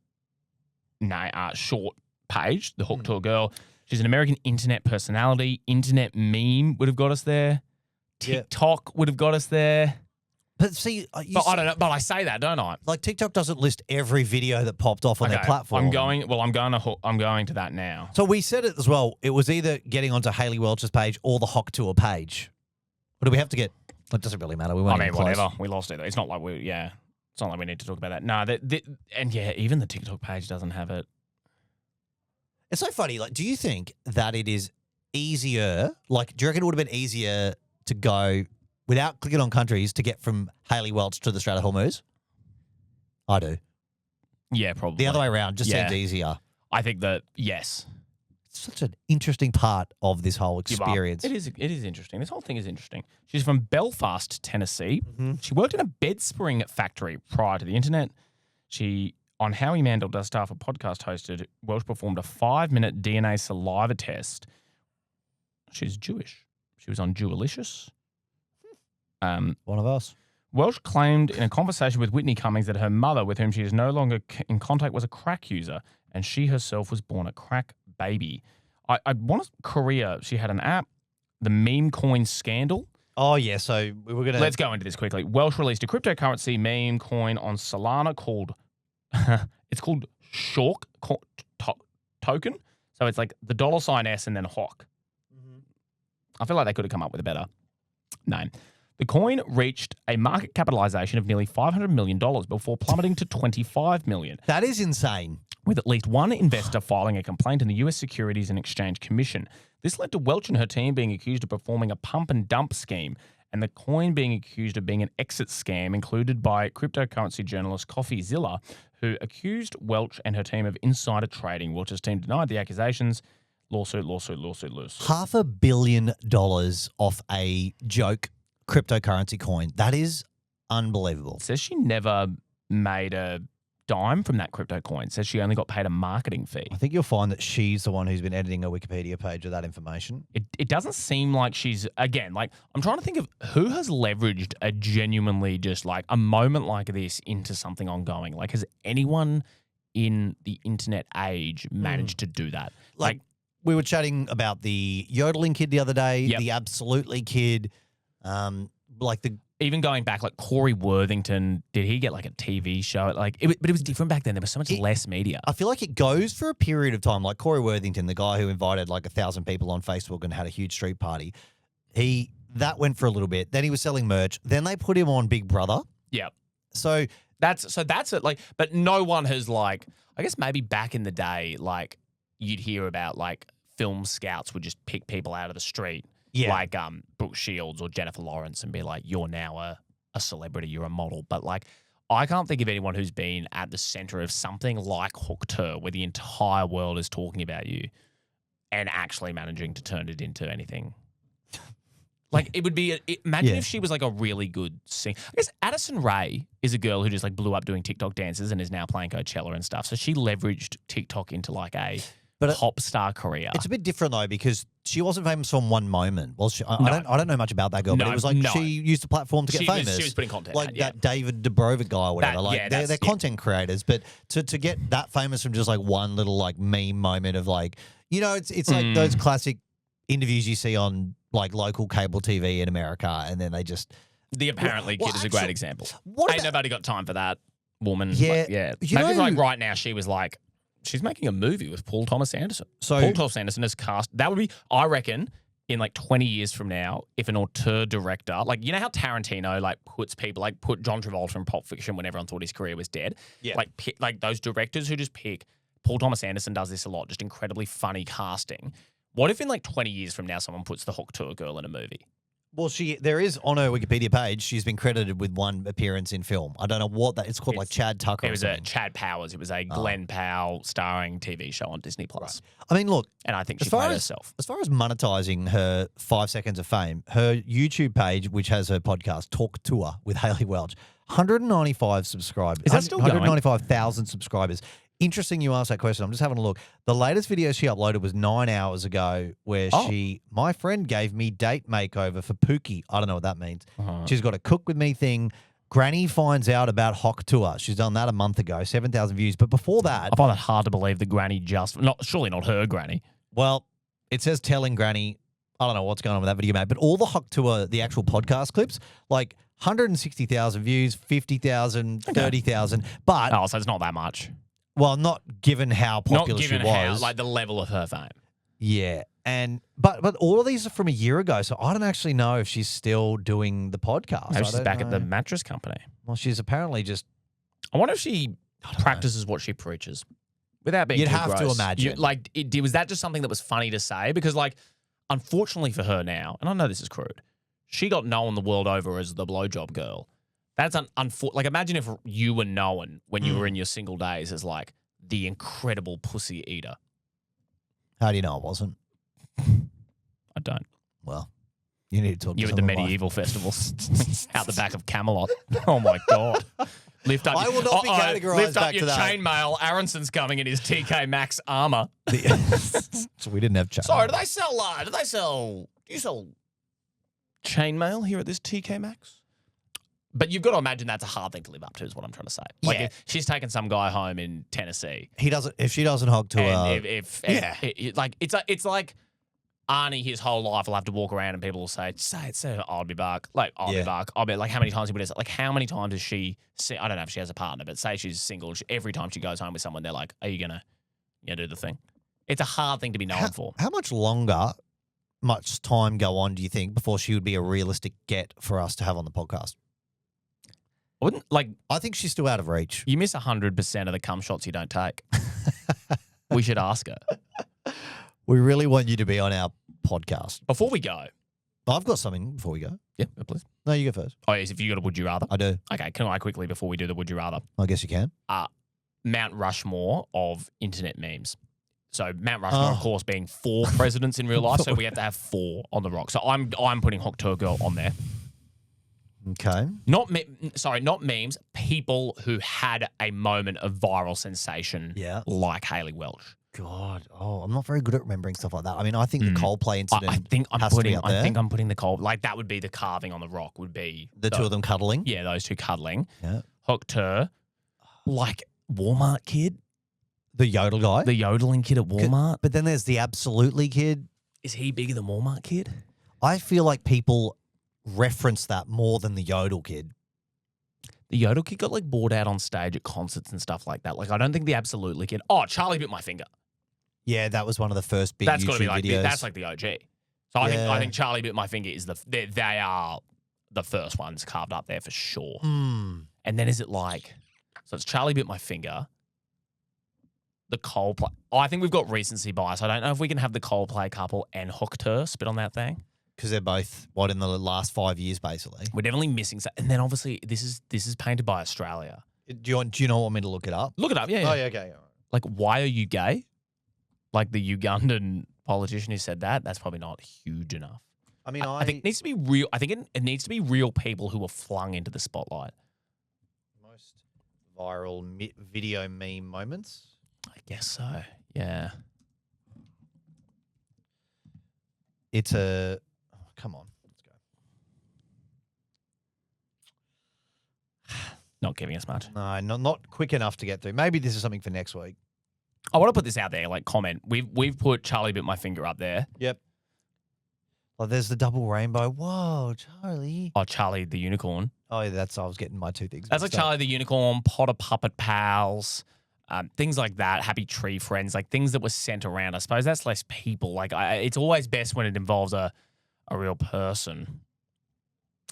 [SPEAKER 2] page, the Hawk Tuah Girl. She's an American internet personality. Internet meme would have got us there.
[SPEAKER 1] Yeah.
[SPEAKER 2] TikTok would have got us there.
[SPEAKER 1] But see,
[SPEAKER 2] I don't know. But I say that, don't I?
[SPEAKER 1] like TikTok doesn't list every video that popped off on their platform.
[SPEAKER 2] I'm going to that now.
[SPEAKER 1] So we said it as well. It was either getting onto Hayley Welch's page or the Hawk Tuah page. What do we have to get? It doesn't really matter. We weren't even close.
[SPEAKER 2] Whatever. We lost it. It's not like it's not like we need to talk about that. No, even the TikTok page doesn't have it.
[SPEAKER 1] It's so funny. Like, do you think that it is easier? Like, do you reckon it would have been easier to go without clicking on countries to get from Hayley Welch to the Strait of Hormuz? I do.
[SPEAKER 2] Yeah, probably.
[SPEAKER 1] The other way around just seems easier.
[SPEAKER 2] I think that, yes.
[SPEAKER 1] It's such an interesting part of this whole
[SPEAKER 2] Give up.
[SPEAKER 1] experience.
[SPEAKER 2] It is interesting. This whole thing is interesting. She's from Belfast, Tennessee.
[SPEAKER 1] Mm-hmm.
[SPEAKER 2] She worked in a bed spring factory prior to the internet. On Howie Mandel Does Stuff, a podcast hosted, Welch performed a 5-minute DNA saliva test. She's Jewish. She was on Jewelicious.
[SPEAKER 1] One of us.
[SPEAKER 2] Welch claimed in a conversation with Whitney Cummings that her mother, with whom she is no longer in contact, was a crack user, and she herself was born a crack baby. I want to Korea. She had an app, the meme coin scandal.
[SPEAKER 1] Oh, yeah. So we were going to...
[SPEAKER 2] Let's go into this quickly. Welch released a cryptocurrency meme coin on Solana called... it's called Hawk token. So it's like the $S and then Hawk. Mm-hmm. I feel like they could have come up with a better name. The coin reached a market capitalization of nearly $500 million before plummeting to $25 million.
[SPEAKER 1] That is insane.
[SPEAKER 2] With at least one investor filing a complaint in the U.S. Securities and Exchange Commission. This led to Welch and her team being accused of performing a pump and dump scheme, and the coin being accused of being an exit scam, included by cryptocurrency journalist CoffeeZilla, who accused Welch and her team of insider trading. Welch's team denied the accusations. Lawsuit.
[SPEAKER 1] $500 million off a joke cryptocurrency coin. That is unbelievable.
[SPEAKER 2] It says she never made a dime from that crypto coin. It says she only got paid a marketing fee.
[SPEAKER 1] I think you'll find that she's the one who's been editing a Wikipedia page with that information.
[SPEAKER 2] It doesn't seem like she's, again, like, I'm trying to think of who has leveraged a genuinely just like a moment like this into something ongoing. Like, has anyone in the internet age managed to do that?
[SPEAKER 1] Like, we were chatting about the yodeling kid the other day, the Absolutely kid,
[SPEAKER 2] even going back, like Corey Worthington, did he get like a TV show? But it was different back then. There was so much less media.
[SPEAKER 1] I feel like it goes for a period of time. Like Corey Worthington, the guy who invited like 1,000 people on Facebook and had a huge street party, that went for a little bit. Then he was selling merch. Then they put him on Big Brother.
[SPEAKER 2] Yeah.
[SPEAKER 1] So
[SPEAKER 2] that's it. Like, but no one has like, I guess maybe back in the day, like you'd hear about like film scouts would just pick people out of the street.
[SPEAKER 1] Yeah.
[SPEAKER 2] Like Brooke Shields or Jennifer Lawrence and be like, you're now a celebrity, you're a model. But like, I can't think of anyone who's been at the center of something like Hawk Tuah, where the entire world is talking about you and actually managing to turn it into anything. Like, it would be, imagine if she was like a really good singer. I guess Addison Rae is a girl who just like blew up doing TikTok dances and is now playing Coachella and stuff. So she leveraged TikTok into like a pop star career.
[SPEAKER 1] It's a bit different though, because she wasn't famous on one moment. Well, I don't know much about that girl, but it was like she used the platform to get famous.
[SPEAKER 2] She was putting content
[SPEAKER 1] like
[SPEAKER 2] out,
[SPEAKER 1] that David Dobrovic guy or whatever. They're content creators, but to get that famous from just like one little like meme moment of like, you know, it's like those classic interviews you see on like local cable TV in America, and then they just
[SPEAKER 2] the apparently kid is a great example. Ain't nobody got time for that woman.
[SPEAKER 1] Yeah,
[SPEAKER 2] Maybe like right now she was like. She's making a movie with Paul Thomas Anderson. So Paul Thomas Anderson has cast. That would be, I reckon, in like 20 years from now, if an auteur director, like, you know how Tarantino like puts people, like put John Travolta in Pulp Fiction when everyone thought his career was dead. Yeah. Like those directors who just pick. Paul Thomas Anderson does this a lot, just incredibly funny casting. What if in like 20 years from now someone puts the Hawk Tuah Girl in a movie?
[SPEAKER 1] Well, there is on her Wikipedia page. She's been credited with one appearance in film. I don't know what that. It's called like Chad Tucker.
[SPEAKER 2] It was a Chad Powers. It was a Glenn Powell starring TV show on Disney Plus.
[SPEAKER 1] Right. I mean, look,
[SPEAKER 2] and I think she played herself.
[SPEAKER 1] As far as monetizing her 5 seconds of fame, her YouTube page, which has her podcast Hawk Tuah with Hayley Welch, 195 subscribers.
[SPEAKER 2] Is that still going?
[SPEAKER 1] 195,000 subscribers. Interesting you asked that question. I'm just having a look. The latest video she uploaded was 9 hours ago where my friend gave me date makeover for Pookie. I don't know what that means. She's got a cook with me thing. Granny finds out about Hawk Tuah. She's done that a month ago, 7,000 views. But before that...
[SPEAKER 2] I find that hard to believe the granny surely not her granny.
[SPEAKER 1] Well, it says telling Granny, I don't know what's going on with that video, mate, but all the Hawk Tuah, the actual podcast clips, like 160,000 views, 50,000, 30,000. But...
[SPEAKER 2] Oh, so it's not that much.
[SPEAKER 1] Well, not given how popular she was.
[SPEAKER 2] Like the level of her fame.
[SPEAKER 1] Yeah. And but all of these are from a year ago, so I don't actually know if she's still doing the podcast.
[SPEAKER 2] Maybe she's back at the mattress company.
[SPEAKER 1] Well, she's apparently just...
[SPEAKER 2] I wonder if she practices what she preaches. Without being
[SPEAKER 1] You'd
[SPEAKER 2] too
[SPEAKER 1] have
[SPEAKER 2] gross.
[SPEAKER 1] to imagine.
[SPEAKER 2] Was that just something that was funny to say? Because, like, unfortunately for her now, and I know this is crude, she got known the world over as the blowjob girl. That's like, imagine if you were known when you were in your single days as like the incredible pussy eater.
[SPEAKER 1] How do you know I wasn't?
[SPEAKER 2] I don't.
[SPEAKER 1] Well, you need to talk
[SPEAKER 2] you
[SPEAKER 1] to
[SPEAKER 2] at the medieval festivals out the back of Camelot. Oh my God. Lift up.
[SPEAKER 1] I will not be categorized
[SPEAKER 2] lift
[SPEAKER 1] back
[SPEAKER 2] up your
[SPEAKER 1] to that.
[SPEAKER 2] chainmail. Aronson's coming in his TK Maxx armor.
[SPEAKER 1] So we didn't have chainmail.
[SPEAKER 2] Sorry, do you sell chainmail here at this TK Maxx? But you've got to imagine that's a hard thing to live up to, is what I'm trying to say. Like, if she's taken some guy home in Tennessee.
[SPEAKER 1] If she doesn't Hawk Tuah.
[SPEAKER 2] It's like Arnie, his whole life, will have to walk around and people will say I'll be back. Like, I'll be back. I'll be like, how many times he would say, like, how many times does she, I don't know if she has a partner, but say she's single, every time she goes home with someone, they're like, are you going to do the thing? It's a hard thing to be known for.
[SPEAKER 1] How much time go on, do you think, before she would be a realistic get for us to have on the podcast? I think she's still out of reach.
[SPEAKER 2] You miss 100% of the cum shots you don't take. We should ask her.
[SPEAKER 1] We really want you to be on our podcast.
[SPEAKER 2] Before we go.
[SPEAKER 1] I've got something before we go.
[SPEAKER 2] Yeah, please.
[SPEAKER 1] No, you go first.
[SPEAKER 2] Oh, yes, if you got a would you rather?
[SPEAKER 1] I do.
[SPEAKER 2] Okay, can I quickly, before we do the would you rather?
[SPEAKER 1] I guess you can.
[SPEAKER 2] Mount Rushmore of internet memes. So Mount Rushmore, of course, being 4 presidents in real life, so we have to have 4 on the rock. So I'm putting Hawk Tuah Girl on there.
[SPEAKER 1] Okay.
[SPEAKER 2] Not memes, people who had a moment of viral sensation like Hayley Welch.
[SPEAKER 1] God. Oh, I'm not very good at remembering stuff like that. I mean, I think the Coldplay incident
[SPEAKER 2] I think I'm putting the Cold, like that would be the carving on the rock would be.
[SPEAKER 1] The two of them cuddling?
[SPEAKER 2] Yeah, those two cuddling.
[SPEAKER 1] Yeah.
[SPEAKER 2] Hawk Tuah, like Walmart kid.
[SPEAKER 1] The yodel guy?
[SPEAKER 2] The yodeling kid at Walmart.
[SPEAKER 1] But then there's the Absolutely kid.
[SPEAKER 2] Is he bigger than Walmart kid?
[SPEAKER 1] I feel like people reference that more than the yodel kid.
[SPEAKER 2] The yodel kid got like bored out on stage at concerts and stuff like that. Like, I don't think the Absolutely kid. Oh, Charlie Bit My Finger.
[SPEAKER 1] Yeah, that was one of the first big
[SPEAKER 2] that's
[SPEAKER 1] YouTube
[SPEAKER 2] gotta be like
[SPEAKER 1] videos.
[SPEAKER 2] That's like the OG. So I think Charlie Bit My Finger is they are the first ones carved up there for sure. And then is it like, so it's Charlie Bit My Finger, the Coldplay. I think we've got recency bias. I don't know if we can have the Coldplay couple and Hawk Tuah spit on that thing.
[SPEAKER 1] because they're both in the last 5 years basically.
[SPEAKER 2] We're definitely missing something. And then obviously this is painted by Australia.
[SPEAKER 1] Do you not want me to look it up?
[SPEAKER 2] Look it up, yeah.
[SPEAKER 1] Oh, yeah, okay.
[SPEAKER 2] Like, why are you gay? Like the Ugandan politician who said that, that's probably not huge enough.
[SPEAKER 1] I mean,
[SPEAKER 2] I think it needs to be real. I think it needs to be real people who are flung into the spotlight.
[SPEAKER 1] Most viral video meme moments.
[SPEAKER 2] I guess so. Yeah.
[SPEAKER 1] It's a come on, let's go.
[SPEAKER 2] Not giving us much.
[SPEAKER 1] No, not quick enough to get through. Maybe this is something for next week.
[SPEAKER 2] I want to put this out there, like comment. We've put Charlie Bit My Finger up there.
[SPEAKER 1] Yep. Oh, there's the double rainbow. Whoa, Charlie.
[SPEAKER 2] Oh, Charlie the Unicorn.
[SPEAKER 1] Oh, yeah, I was getting my two things.
[SPEAKER 2] That's like Charlie the Unicorn, Potter Puppet Pals, things like that, Happy Tree Friends, like things that were sent around. I suppose that's less people. Like it's always best when it involves a real person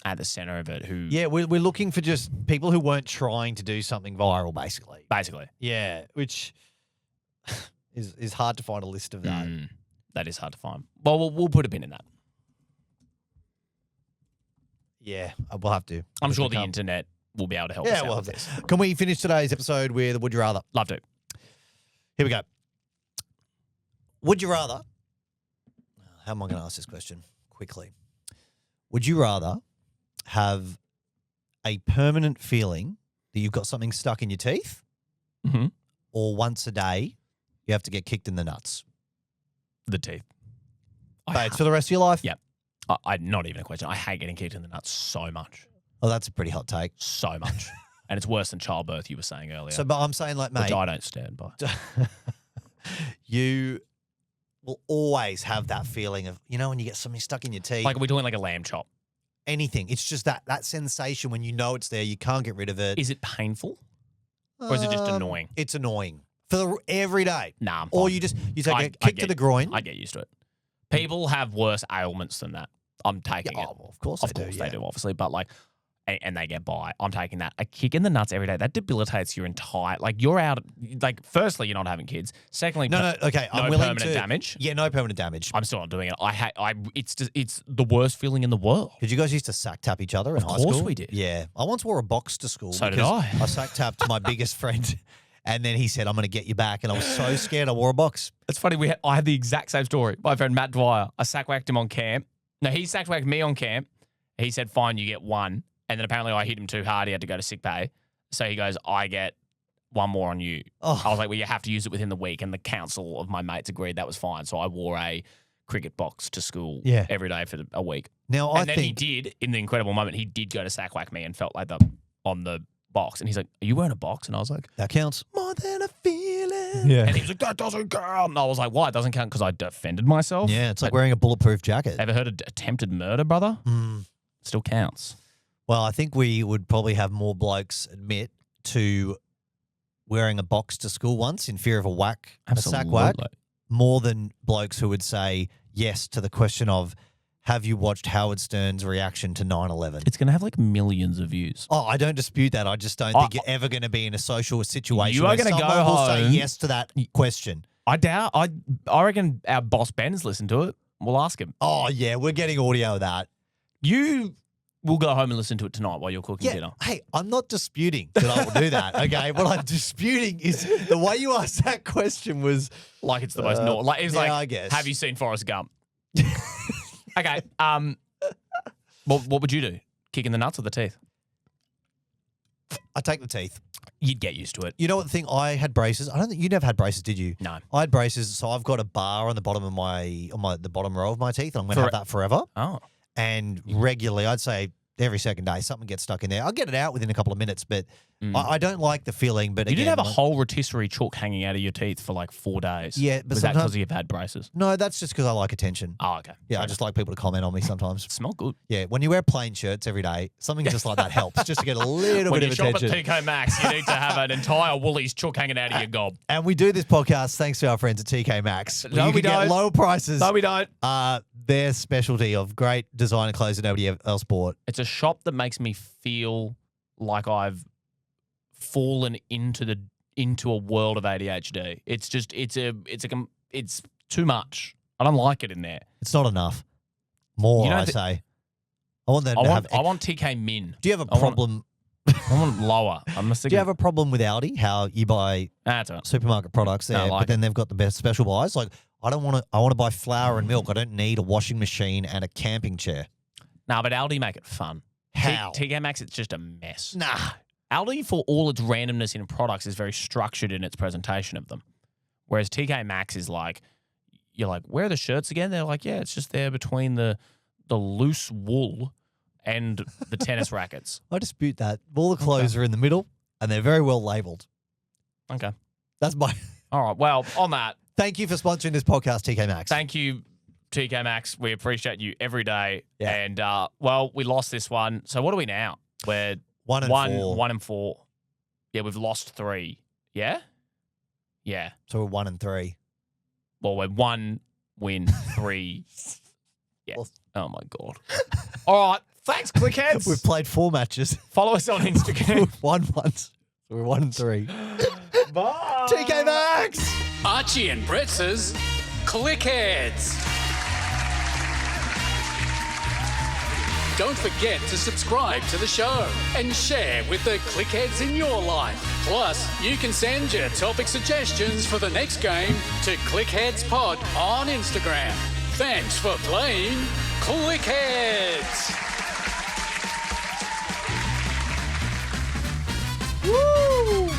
[SPEAKER 2] at the center of it who...
[SPEAKER 1] Yeah, we're looking for just people who weren't trying to do something viral, basically.
[SPEAKER 2] Basically.
[SPEAKER 1] Yeah, which is hard to find a list of that.
[SPEAKER 2] That is hard to find. Well, we'll put a pin in that.
[SPEAKER 1] Yeah, we'll have to.
[SPEAKER 2] I'm sure the internet will be able to help us out with this.
[SPEAKER 1] Can we finish today's episode with Would You Rather?
[SPEAKER 2] Love to.
[SPEAKER 1] Here we go. Would you rather... How am I going to ask this question quickly? Would you rather have a permanent feeling that you've got something stuck in your teeth or once a day you have to get kicked in the nuts?
[SPEAKER 2] The teeth.
[SPEAKER 1] But it's for the rest of your life?
[SPEAKER 2] Yeah. Not even a question. I hate getting kicked in the nuts so much.
[SPEAKER 1] Oh, that's a pretty hot take.
[SPEAKER 2] So much. And it's worse than childbirth, you were saying earlier.
[SPEAKER 1] So, but I'm saying, like, mate...
[SPEAKER 2] Which I don't stand by.
[SPEAKER 1] You will always have that feeling of, when you get something stuck in your teeth.
[SPEAKER 2] Like, are we doing like a lamb chop?
[SPEAKER 1] Anything. It's just that sensation when you know it's there, you can't get rid of it.
[SPEAKER 2] Is it painful? Or is it just annoying?
[SPEAKER 1] It's annoying. For every day.
[SPEAKER 2] Nah, I'm
[SPEAKER 1] Or
[SPEAKER 2] fine.
[SPEAKER 1] you take a kick to the groin.
[SPEAKER 2] I get used to it. People have worse ailments than that. I'm taking it.
[SPEAKER 1] Oh, well, of course
[SPEAKER 2] they do, obviously. But like, and they get by. I'm taking that. A kick in the nuts every day, that debilitates your entire, like you're out, like firstly, you're not having kids. Secondly,
[SPEAKER 1] okay.
[SPEAKER 2] I'm
[SPEAKER 1] willing
[SPEAKER 2] permanent damage.
[SPEAKER 1] Yeah, no permanent damage.
[SPEAKER 2] I'm still not doing it. It's the worst feeling in the world.
[SPEAKER 1] Did you guys used to sack tap each other in high school?
[SPEAKER 2] Of course we did.
[SPEAKER 1] Yeah. I once wore a box to school.
[SPEAKER 2] So did I.
[SPEAKER 1] I sack tapped my biggest friend. And then he said, I'm going to get you back. And I was so scared I wore a box.
[SPEAKER 2] It's funny. I had the exact same story. My friend Matt Dwyer, I sack-whacked him on camp. No, he sack-whacked me on camp. He said, fine, you get one. And then apparently I hit him too hard. He had to go to sick bay. So he goes, I get one more on you.
[SPEAKER 1] Oh.
[SPEAKER 2] I was like, well, you have to use it within the week. And the council of my mates agreed that was fine. So I wore a cricket box to school every day for a week.
[SPEAKER 1] Now,
[SPEAKER 2] and then he did, in the incredible moment, he did go to sack-whack me and felt like on the box. And he's like, are you wearing a box? And I was like,
[SPEAKER 1] that counts. More than a feeling.
[SPEAKER 2] Yeah. And he was like, that doesn't count. And I was like, why? It doesn't count because I defended myself.
[SPEAKER 1] Yeah, it's like wearing a bulletproof jacket.
[SPEAKER 2] Ever heard of attempted murder, brother? Still counts.
[SPEAKER 1] Well, I think we would probably have more blokes admit to wearing a box to school once in fear of a sack whack, more than blokes who would say yes to the question of, have you watched Howard Stern's reaction to 9/11?
[SPEAKER 2] It's going to have like millions of views.
[SPEAKER 1] Oh, I don't dispute that. I just don't think you're ever going to be in a social situation
[SPEAKER 2] you are
[SPEAKER 1] where
[SPEAKER 2] gonna
[SPEAKER 1] someone
[SPEAKER 2] go
[SPEAKER 1] will
[SPEAKER 2] home,
[SPEAKER 1] say yes to that question.
[SPEAKER 2] I doubt. I reckon our boss Ben's listened to it. We'll ask him.
[SPEAKER 1] Oh, yeah, we're getting audio of that.
[SPEAKER 2] You will go home and listen to it tonight while you're cooking dinner.
[SPEAKER 1] Hey, I'm not disputing that I will do that, okay? What I'm disputing is the way you asked that question was...
[SPEAKER 2] Like it's the most normal. Like, it's
[SPEAKER 1] I guess.
[SPEAKER 2] Have you seen Forrest Gump? Okay. What would you do? Kick in the nuts or the teeth?
[SPEAKER 1] I take the teeth.
[SPEAKER 2] You'd get used to it.
[SPEAKER 1] You know what the thing? I had braces. I don't think you never had braces, did you?
[SPEAKER 2] No.
[SPEAKER 1] I had braces, so I've got a bar on the bottom of the bottom row of my teeth. And I'm going to have that forever.
[SPEAKER 2] Oh.
[SPEAKER 1] And regularly, I'd say every second day, something gets stuck in there. I'll get it out within a couple of minutes, but I don't like the feeling. But
[SPEAKER 2] you
[SPEAKER 1] again,
[SPEAKER 2] did have a whole rotisserie chook hanging out of your teeth for like 4 days.
[SPEAKER 1] Yeah, but
[SPEAKER 2] was that
[SPEAKER 1] sometimes
[SPEAKER 2] because you've had braces?
[SPEAKER 1] No, that's just because I like attention.
[SPEAKER 2] Oh, okay.
[SPEAKER 1] Yeah, I just like people to comment on me sometimes.
[SPEAKER 2] Smell good.
[SPEAKER 1] Yeah, when you wear plain shirts every day, something just like that helps, just to get a little bit of attention.
[SPEAKER 2] When you shop at TK Maxx, you need to have an entire Woolies chook hanging out of your gob.
[SPEAKER 1] And we do this podcast thanks to our friends at TK Maxx.
[SPEAKER 2] No, we don't.
[SPEAKER 1] Get low prices.
[SPEAKER 2] No, we don't.
[SPEAKER 1] Their specialty of great designer clothes that nobody else bought.
[SPEAKER 2] It's a shop that makes me feel like I've fallen into a world of ADHD. It's just it's too much. I don't like it in there.
[SPEAKER 1] It's not enough. More,
[SPEAKER 2] You know
[SPEAKER 1] I
[SPEAKER 2] the-
[SPEAKER 1] say. I want them
[SPEAKER 2] I
[SPEAKER 1] to
[SPEAKER 2] want
[SPEAKER 1] have.
[SPEAKER 2] TK Min.
[SPEAKER 1] Do you have a
[SPEAKER 2] I want-
[SPEAKER 1] problem?
[SPEAKER 2] I want lower. I'm
[SPEAKER 1] Do you have a problem with Aldi? How you buy
[SPEAKER 2] That's all right.
[SPEAKER 1] supermarket products there,
[SPEAKER 2] like
[SPEAKER 1] but then they've got the best special buys. Like I don't want to. I want to buy flour and milk. I don't need a washing machine and a camping chair.
[SPEAKER 2] Nah, but Aldi make it fun.
[SPEAKER 1] How?
[SPEAKER 2] TK Maxx, it's just a mess.
[SPEAKER 1] Nah.
[SPEAKER 2] Aldi, for all its randomness in products, is very structured in its presentation of them. Whereas TK Maxx is like, you're like, where are the shirts again? They're like, yeah, it's just there between the loose wool and the tennis rackets.
[SPEAKER 1] I dispute that. All the clothes are in the middle, and they're very well labelled.
[SPEAKER 2] Okay.
[SPEAKER 1] That's my.
[SPEAKER 2] All right. Well, on that,
[SPEAKER 1] Thank you for sponsoring this podcast, TK Maxx.
[SPEAKER 2] thank you, TK Maxx. We appreciate you every day.
[SPEAKER 1] Yeah.
[SPEAKER 2] And, well, we lost this one. So what are we now? We're
[SPEAKER 1] 1 and 4.
[SPEAKER 2] 1 and 4. Yeah, we've lost 3. Yeah? Yeah.
[SPEAKER 1] So we're 1 and 3.
[SPEAKER 2] Well, we're 1 win, 3. Yeah.
[SPEAKER 1] Well-
[SPEAKER 2] Oh, my God. All right. Thanks, clickheads.
[SPEAKER 1] We've played 4 matches.
[SPEAKER 2] Follow us on Instagram.
[SPEAKER 1] We've won once. So we're 1 and 3.
[SPEAKER 2] Bye.
[SPEAKER 1] TK Maxx.
[SPEAKER 3] Archie and Bretz's Clickheads. Don't forget to subscribe to the show and share with the Clickheads in your life. Plus, you can send your topic suggestions for the next game to ClickheadsPod on Instagram. Thanks for playing Clickheads.
[SPEAKER 1] Woo!